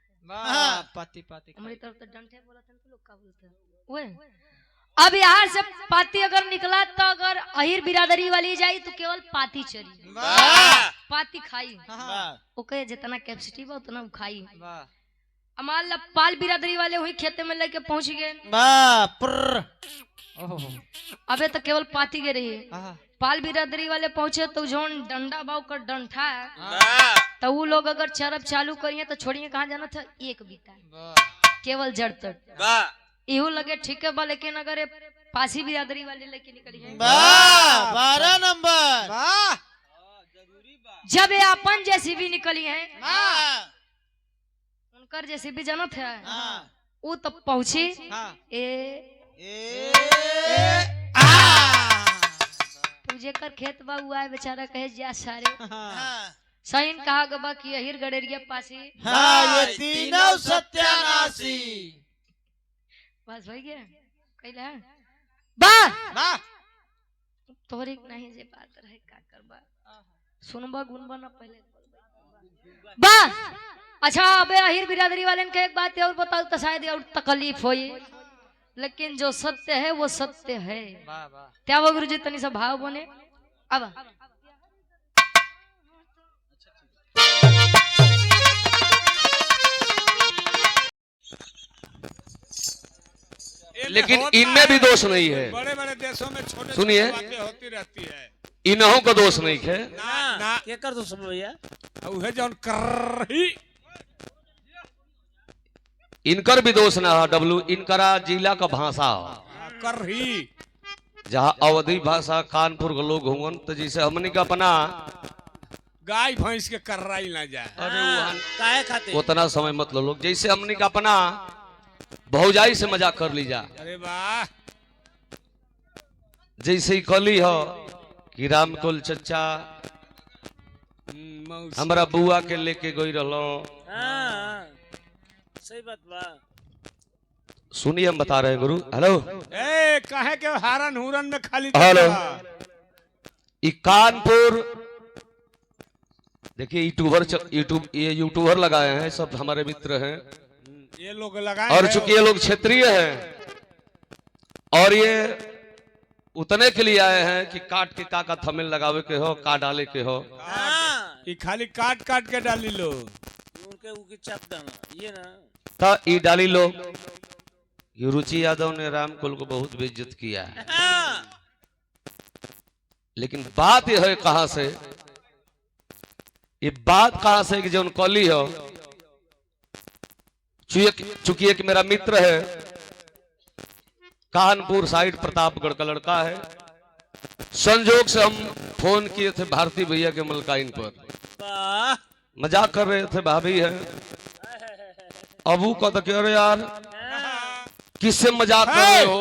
E: पाती पाती
B: हमारी तरफ तो डंठे बोला था, तो लोग क्या बोलते हैं वो। अब यहाँ से पाती अगर निकला तो अगर अहिर बिरादरी वाली जाई तो केवल पाती चरी, पाती खाई, ओके जितना कैपेसिटी बा उतना खाई। मान ला पाल बिरादरी वाले वही खेते में लेके पहुंच गए, अबे तो केवल पाती के रही। पाल बिरादरी वाले पहुंचे तो जोन डंडा बाव कर डंठा है तो वो लोग अगर चरब चालू करिए तो छोड़िए कहाँ जाना था, एक बीता केवल जड़ तक इहो लगे ठीक है बा। लेकिन अगर पासी बिरादरी वाले लेके निकली है
C: 12 नंबर
B: जब ये अपन जैसी भी निकली है उनकर जैसी भी जानत है वो तब पहुंची तुझे कर खेत बा हुआ है बेचारा कहे जा सारे सहीन कहा गबा कि अहिर गड़ेरिया पासी
C: ये तीनों सत्यानाशी।
B: बस हो गया कहला बा तोरी नहीं जे बात रहे का करबा सुनबा गुनबा ना पहले बा। अच्छा अबे अहिर बिरादरी वाले के एक बात और बताओ तो शायद और तकलीफ होई, लेकिन जो सत्य है वो सत्य है। त्या वो गुरुजी तनी सा भाव बने। अब
A: लेकिन इनमें भी दोष नहीं है।
D: बड़े बड़े देशों में छोटे
A: सुनिए,
D: बातें होती रहती है,
A: इन्हों का दोष नहीं है।
D: ना
C: क्या कर दो सब भैया
D: उहे जौन करही
A: इनकर भी दोष ना डब्लू इनकरा जिला का भाषा
D: करही
A: जहाँ अवधि भाषा कानपुर के लोग होंगे तो जैसे हमने का अपना
D: गाय भैंस के कर्राई ना जाए।
A: अरे वहाँ
C: काहे खाते
A: उतना समय मत लो लोग, जैसे हमने का अपना भौजाई से मजाक कर लीजा।
D: अरे वाह
A: जैसे ही कली हो कि रामकुल चचा
D: मौसी।
A: हमारा बुआ के लेके गई रहो।
C: सही बात बा।
A: सुनिए हम बता रहे हैं गुरु। हेलो
D: ए कहे के हारन हुरन में खाली
A: हेलो
D: देखा।
A: ये कानपुर देखिए ये यूट्यूबर लगाए हैं, सब हमारे मित्र हैं
D: ये लोग लगाए
A: और
D: हैं।
A: चूंकि ये लोग क्षेत्रीय हैं और ये उतने के लिए आए हैं कि काट के का थमेल लगावे के हो, का डाले के हो।
D: ये खाली काट काट के डाली लो
C: उनके उनकी चाप दाना ये ना
A: तो ये डाली लो। ये रुचि यादव ने रामकुल को बहुत बेइज्जत किया है, लेकिन बात यह है कहां से, ये बात कहां से कि जो कली हो, चूंकि एक मेरा मित्र है कानपुर साइड प्रतापगढ़ का लड़का है, संजोग से हम फोन किए थे भारती भैया के मलकाइन पर, मजाक कर रहे थे भाभी है। अबू को तो कह रहे यार किससे मजाक कर रहे हो,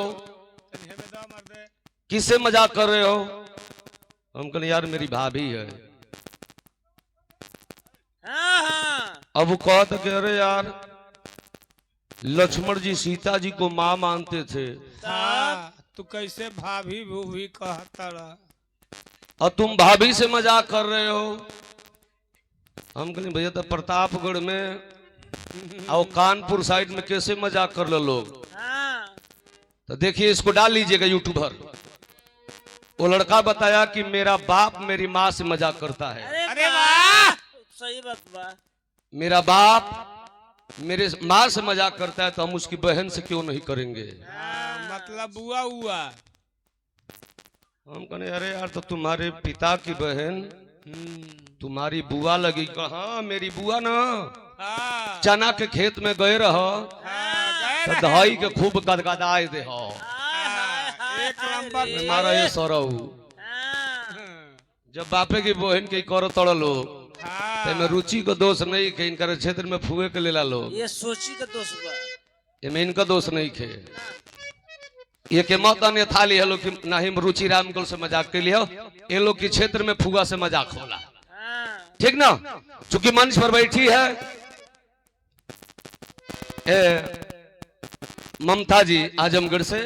A: किससे मजाक कर रहे हो। हम कहे यार मेरी भाभी है। अबू कहा तो कह रहे यार लक्ष्मण जी सीता जी को माँ मानते थे,
D: तू कैसे भाभी भूभी कहता रहा
A: और तुम भाभी से मजाक कर रहे हो। हम कहें भैया तो प्रतापगढ़ में और कानपुर साइड में कैसे मजाक कर लो लोग। तो देखिए इसको डाल लीजिएगा यूट्यूबर। वो लड़का बताया कि मेरा बाप मेरी माँ से मजाक करता है।
C: अरे वाह सही बात बा।
A: मेरा बाप मेरे माँ से मजाक करता है तो हम उसकी बहन से क्यों नहीं करेंगे।
D: मतलब बुआ हुआ।
A: हम कहे अरे यार तो तुम्हारे पिता की बहन तुम्हारी बुआ लगी। कहा मेरी बुआ ना चना के खेत में गए रहो तो दहाई के खूब गदगदाए दे हो।
D: एक नंबर
A: मारा ये सौरव जब बापे की बहन के करो तोड़ लो में रुचि को दोष नहीं खे, इनका क्षेत्र में फुए के लेला लो,
C: ये सोची का दोष बा।
A: इनमें इनका दोष नहीं खे। ये के मत अन्य थाली है लोग कि नहीं रुचि रामकुल से मजाक के लिए ये लोग के क्षेत्र में फुआ से मजाक होला। ठीक ना। चूंकि मंच पर बैठी है ममता जी आजमगढ़ से,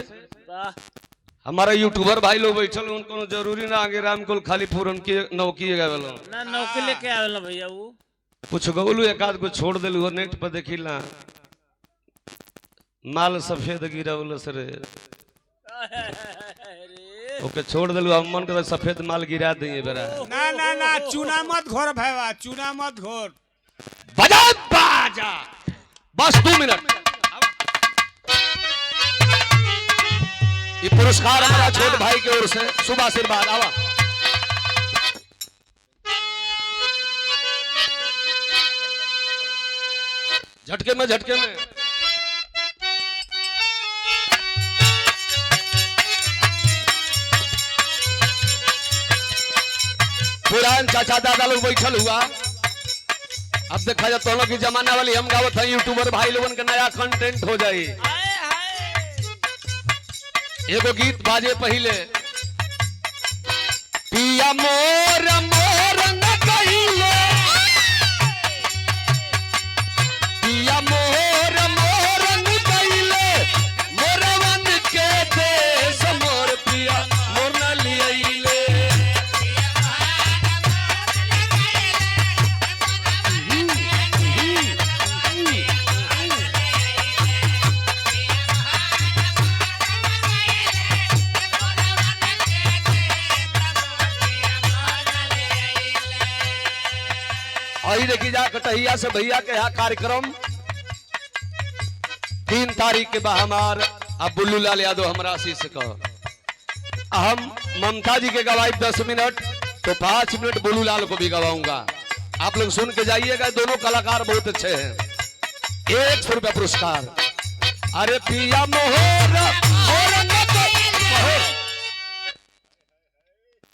A: हमारा यूट्यूबर भाई लोग बैठल उनको जरूरी ना आगे राम को खाली पूरन की नौकी
C: ना नौकरी लेके आवेला भैया वो
A: कुछ गौलू एक आध को छोड़ दिलू नेट पर देखिला माल सफेद गिरौल सरे ओके छोड़ दिलू हम मन के सफेद माल गिरा दिए बेरा।
D: ना ना ना चूना मत घोर भैया, चूना मत घोर।
A: बजा बाजा बस 2 मिनट। ये पुरस्कार हमारा छोटे भाई की ओर से शुभ आशीर्वाद। आवा झटके में झटके में पुरान चाचा दादा लोग बैठल हुआ। अब देखा जाए दोनों की जमाना वाली हम गावत है यूट्यूबर भाई लोगन का नया कंटेंट हो जाए। एगो गीत बाजे पहले पिया मोर मोर न कहिले, पिया मोर मोर न कहिले, मोरवन के देश मोर पिया मोर न लियले। आई देखी जा कटहिया से भैया के यहाँ कार्यक्रम 3 तारीख के बाद हमार अब बुल्लू लाल यादव हमारा आशीष कहो। हम ममता जी के गवाई 10 मिनट तो 5 मिनट बुल्लू लाल को भी गवाऊंगा। आप लोग सुन के जाइएगा। दोनों कलाकार बहुत अच्छे हैं। 100 रुपया पुरस्कार। अरे पिया मोहर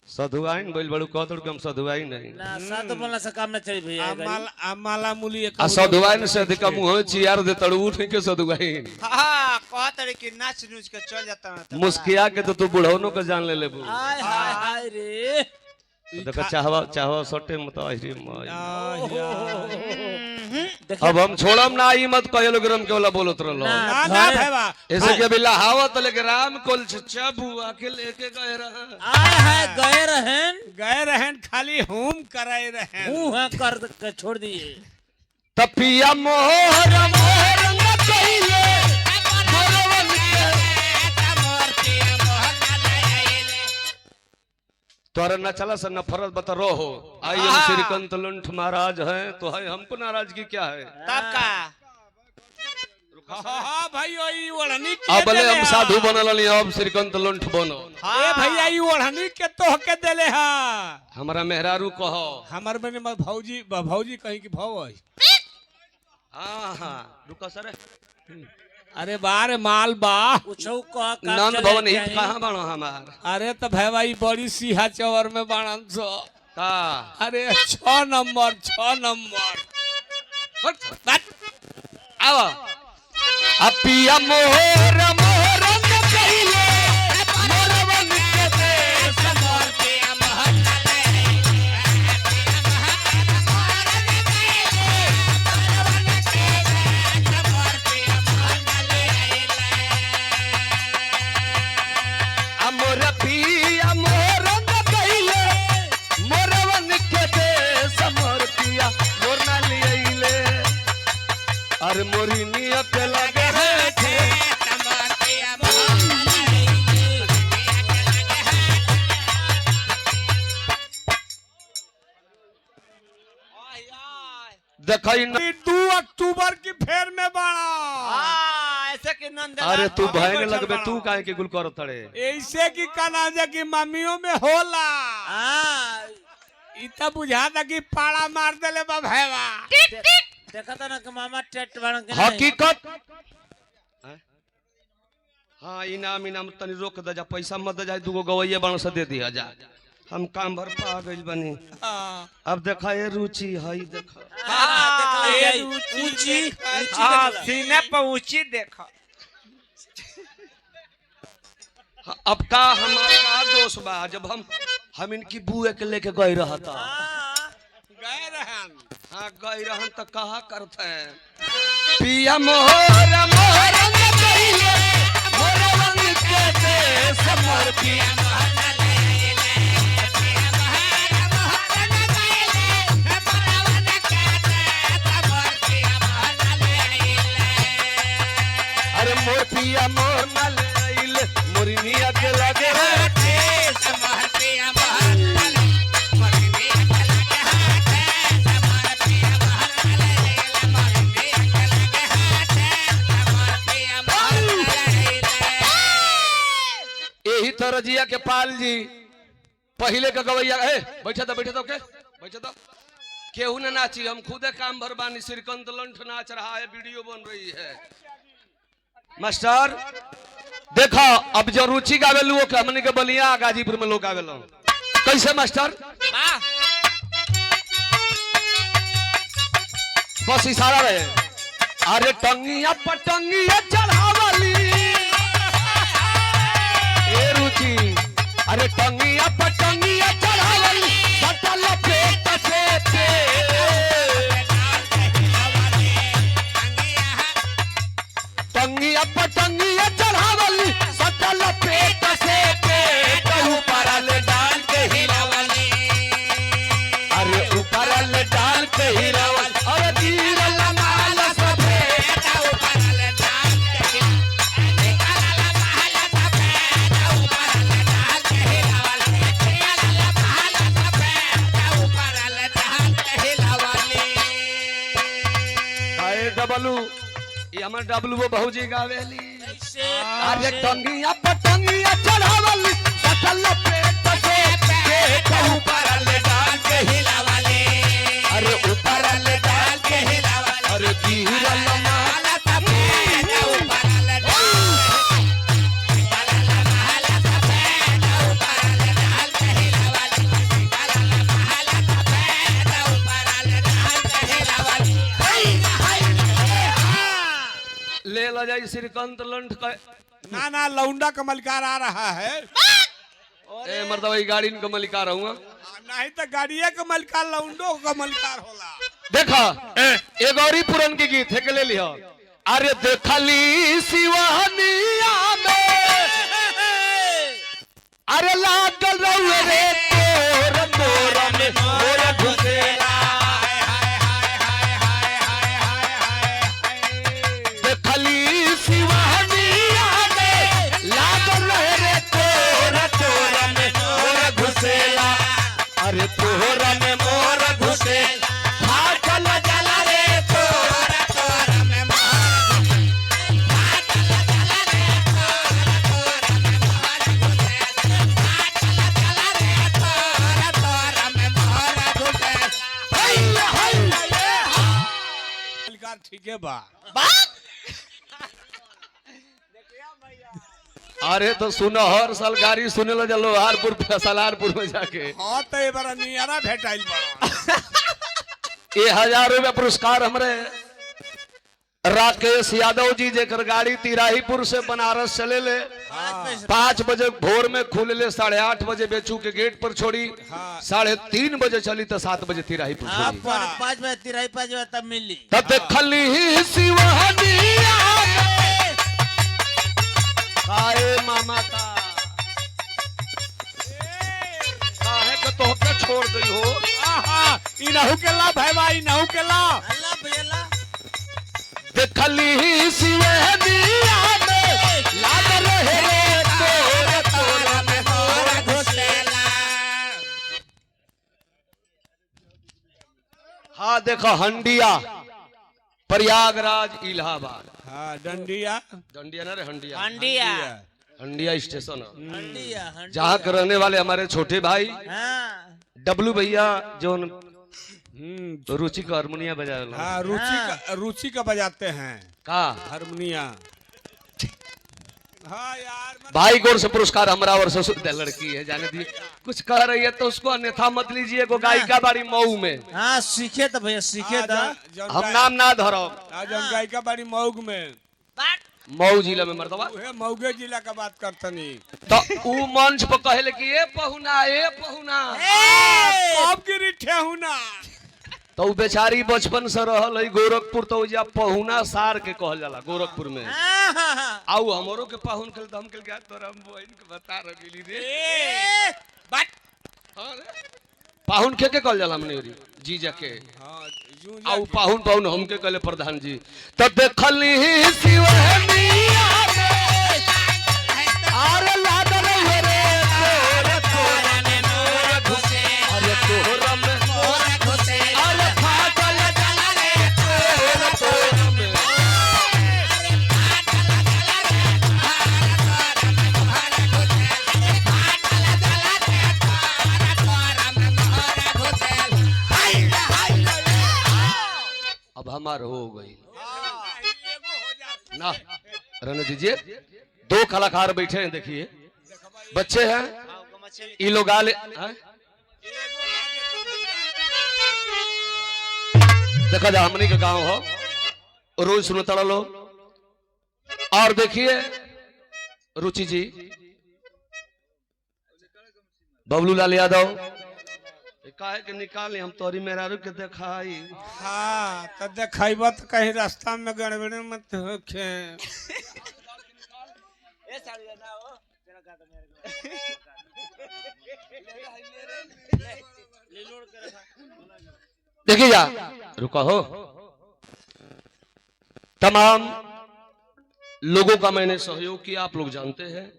A: सधुआइन बोल बड़ू कह दो हम सधुआइन नहीं
C: ना साथ बोलना से काम न चली भैया
D: माला मूली
A: आ सधुआइन से अधिक मुंह चियार दे तड़ू नहीं के सधुआइन।
E: हाँ कहत रे कि नाच नूच के चल जाता है
A: मुस्किया के तो तू बुढ़ौनो के जान ले लेबू।
C: हाय हाय हाय रे
A: देखो चाहवा सटे मत आई रे माय। अब हम छोड़म ना आई मत कहे लोग रम के वाला बोलत रहलो
D: ना ना भैया।
A: ऐसे के बिल्ला हावत लेके राम कोल चबू आके लेके गए रहा।
C: आय हाय गए
D: रहन खाली हुम कराए रहन
C: मुंह है कर के छोड़ दिए।
A: तपिया मोहर मोहर न कहिले, मोरवन तोरा न चला से नफरत बता रहो। आई हम श्रीकांत लुंठ महाराज हैं तो है हमको नाराजगी क्या है।
E: तब का
D: हाँ भाई ई ओढ़नी
A: अब भले हम साधु बनल नहीं अब श्रीकांत लुंठ बनो।
D: ए भैया ई ओढ़नी के तोह के देले हा
A: हमारा मेहरारू कहो
D: हमर बने भौजी भौजी कहीं की भौ है।
A: हाँ हाँ रुको सर।
D: अरे बार माल बा
C: पूछो का
A: नंद भवन हित कहाँ बनो हमार।
D: अरे तो भैया ई बड़ी सिहा चौर में बाणन सो
A: का
D: अरे 6 नंबर
A: आओ अपिया मोहर मोहर न कहिले, मोरवन के देश मोर पिया मोहर न मोर पिया मोहर न कहिले, मोरवन के देश मोर पिया मोर न लियले। अरे मोरी नियत लगे है थे देखई
D: 2 अक्टूबर की फेर में बाणा।
E: ऐसे कि नंद
A: अरे तू भयंग लगबे तू काहे के गुल कर तड़े
D: ऐसे की कनाजा की मम्मियों में होला। इतना बुझाता कि पाड़ा मार देले बा भैया।
C: देखा था ना कि मामा टेट बन के
A: हकीकत। हाँ इनाम तनी रोक दे जा पैसा मत दे जा 2 गवैया बन से दे दिया जा हम काम भर पा गइल बनी। अब देखा ये रुचि हई देखा
C: ऊंची
E: सीने पर ऊंची देखो।
A: अब का हमारा का दोष बा जब हम इनकी बुए के लेके गए रहा था।
D: गए
A: गई रहन तो कहा करते हैं पिया मोहर मोहर कइले मोरवन के देश मोर पिया अरे मोर पिया मोर मलइले मोरनिया के लगे यही तरह जिया के पाल जी पहले का गवैया बैठे तो केहू ने नाची हम खुदे काम भरबानी श्रीकांत लंठ नाच रहा है वीडियो बन रही है मास्टर देखो अब जो रुचि गावेलू हमने के बलिया गाजीपुर में लोग गावेलो कैसे मास्टर बस इशारा रहे अरे टंगिया पटंगिया चढ़ावली ए रुचि अरे टंगिया पटंगिया चढ़ावली सटल पेट से टंगिया पटंगिया चढ़ावली सटल पेट से पेट ऊपर ले डाल के हिलावली अरे ऊपर ले डाल के हिलावली अरे तीर लमाल सभे ऊपर ले डाल के डबलू ये हमर डबलू वो बहुजी गावेली अरे टंगिया पटंगिया चढ़ावली सटल पेट से पेट ऊपर ले डाल के हिलावली अरे ऊपर ले डाल के हिलावली अरे तीर लमाल सभे ऊपर ले ले ला जाए श्रीकांत लंठ का
D: ना लौंडा का मलिकार आ रहा है
A: ए मर्दवा गाड़ी का मलिकार रहूंगा
D: नहीं तो गाड़िया का मलिकार लौंडो का मलिकार होला
A: देखा ए गौरी पुरन के गीत है के ले लिया अरे देखली शिवानिया में अरे लागल रहुए रे तोर तोर में मोर घुसेला देखली शिवानिया में लागल रहे रे तोर तोर में मोर घुसेला अरे तोर में मोर घुसेला फाटल जला रे तोर तोर में मोर फाटल जला रे तोर में मोर घुसेला फाटल जला रे तोर में मोर घुसेला हाय
D: मलिकार ठीक है बा
A: अरे तो सुनो हर साल गाड़ी सुने लो चलो हारपुर सलारपुर में जाके
D: हाँ तो ये बार नियारा भेटाइल बा
A: ये 1000 रुपया पुरस्कार हमरे राकेश यादव जी जेकर गाड़ी तिराहीपुर से बनारस चले ले 5 बजे भोर में खुले ले 8:30 बजे बेचू के गेट पर छोड़ी 3:30 बजे चली तो 7 बजे तिराहीपुर छोड़ी
C: 5 बजे तिराही 5 बजे तब मिली
A: तब देखली ही शिवहनिया काहे मामा का काहे के तोहके छोड़ गई हो
D: आहा इनहु के ला भाईवा इनहु के ला
C: अल्लाह भैया
A: देखली ही शिवहनिया में लाग रहे रे तोर तोर में मोर घुसेला हाँ देखो हंडिया प्रयागराज इलाहाबाद
D: हाँ डंडिया
A: ना रे हंडिया
C: हंडिया
A: हंडिया स्टेशन
C: हंडिया
A: जहाँ के रहने वाले हमारे छोटे भाई
C: हाँ
A: डब्लू भैया जो रुचि का हारमोनिया बजा
D: हाँ रुचि का बजाते हैं
A: का
D: हारमोनिया हाँ यार
A: भाई गौर से पुरस्कार हमारा और ससुर लड़की है जाने दी कुछ कह रही है तो उसको अन्यथा मत लीजिए को गायिका बाड़ी मऊ में
C: हाँ सीखे तो भैया सीखे तो
A: हम नाम ना धरो
D: आज हम गायिका बाड़ी मऊग में
A: मऊ जिला में मर्दवा
D: उहे मऊगे जिला का बात करतनी
A: तो ऊ मंच पर कहले कि ए पहुना
D: कब गिरी ठेहुना
A: तो उ बेचारी बचपन से रहल है गोरखपुर, तो जा पहुना सार के कहल जाला गोरखपुर में। आउ हमरो के पाहुन खेल हम खेल गया तोरा बहन के बता रही रे
D: बट
A: पाहुन के कहल जाला हमने री जीजा के।
D: हां यूं
A: आउ पाहुन पाहुन हमके कहले प्रधान जी। तब देखली शिवहनिया में आरे लाद रहे रे तोर मोर घुसे, अरे तोहरा में मोर घुसे, अरे फाटल जला रे तोर में। अब हमार हो गई ना, रहने दीजिए। दो कलाकार बैठे हैं, देखिए बच्चे हैं, ये लोग आले देखा जा हमनी का गांव हो, रोज सुनता लो। और देखिए रुचि जी, बबलू लाल यादव काहे के निकाले हम तोरी मेहरारू के देखाई।
D: हाँ तो देखाइबा तो कहीं रास्ता में गड़बड़ी मत होखे।
A: देखिए जा रुका हो, तमाम लोगों का मैंने सहयोग किया, आप लोग जानते हैं।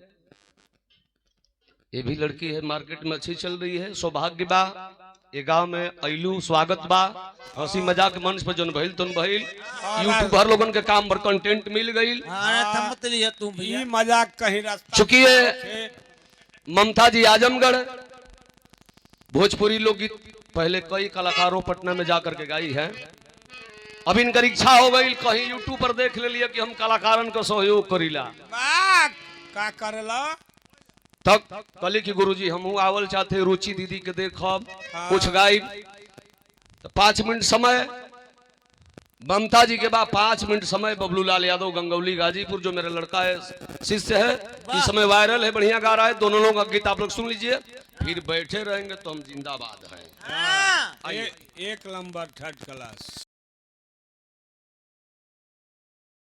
A: ये भी लड़की है, मार्केट में अच्छी चल रही है, सौभाग्य बा। ये गांव में अइलू स्वागत बा, हंसी मजाक मंच पर जन भइल तुन भइल, यूट्यूबर लोगन के काम पर कंटेंट मिल गई।
D: ये मजाक कहीं रास्ता
A: चुकी है ममता जी आजमगढ़ भोजपुरी लोकगीत पहले कई कलाकारों पटना में जाकर के गाई है। अब इनकर इच्छा हो गई कहीं यूट्यूब पर देख ले लिया कि हम कलाकारन को सहयोग करीला,
D: का करेला
A: तब कली की गुरुजी हम आवल चाहते रुचि दीदी के देखब कुछ गाई। तो 5 मिनट समय ममता जी के बाद 5 मिनट समय बबलू लाल यादव गंगौली गाजीपुर, जो मेरा लड़का है शिष्य है, इस समय वायरल है, बढ़िया गा रहा है। दोनों लोगों का गीत आप लोग सुन लीजिए, फिर बैठे रहेंगे तो हम जिंदाबाद हैं।
D: एक नंबर थर्ड क्लास।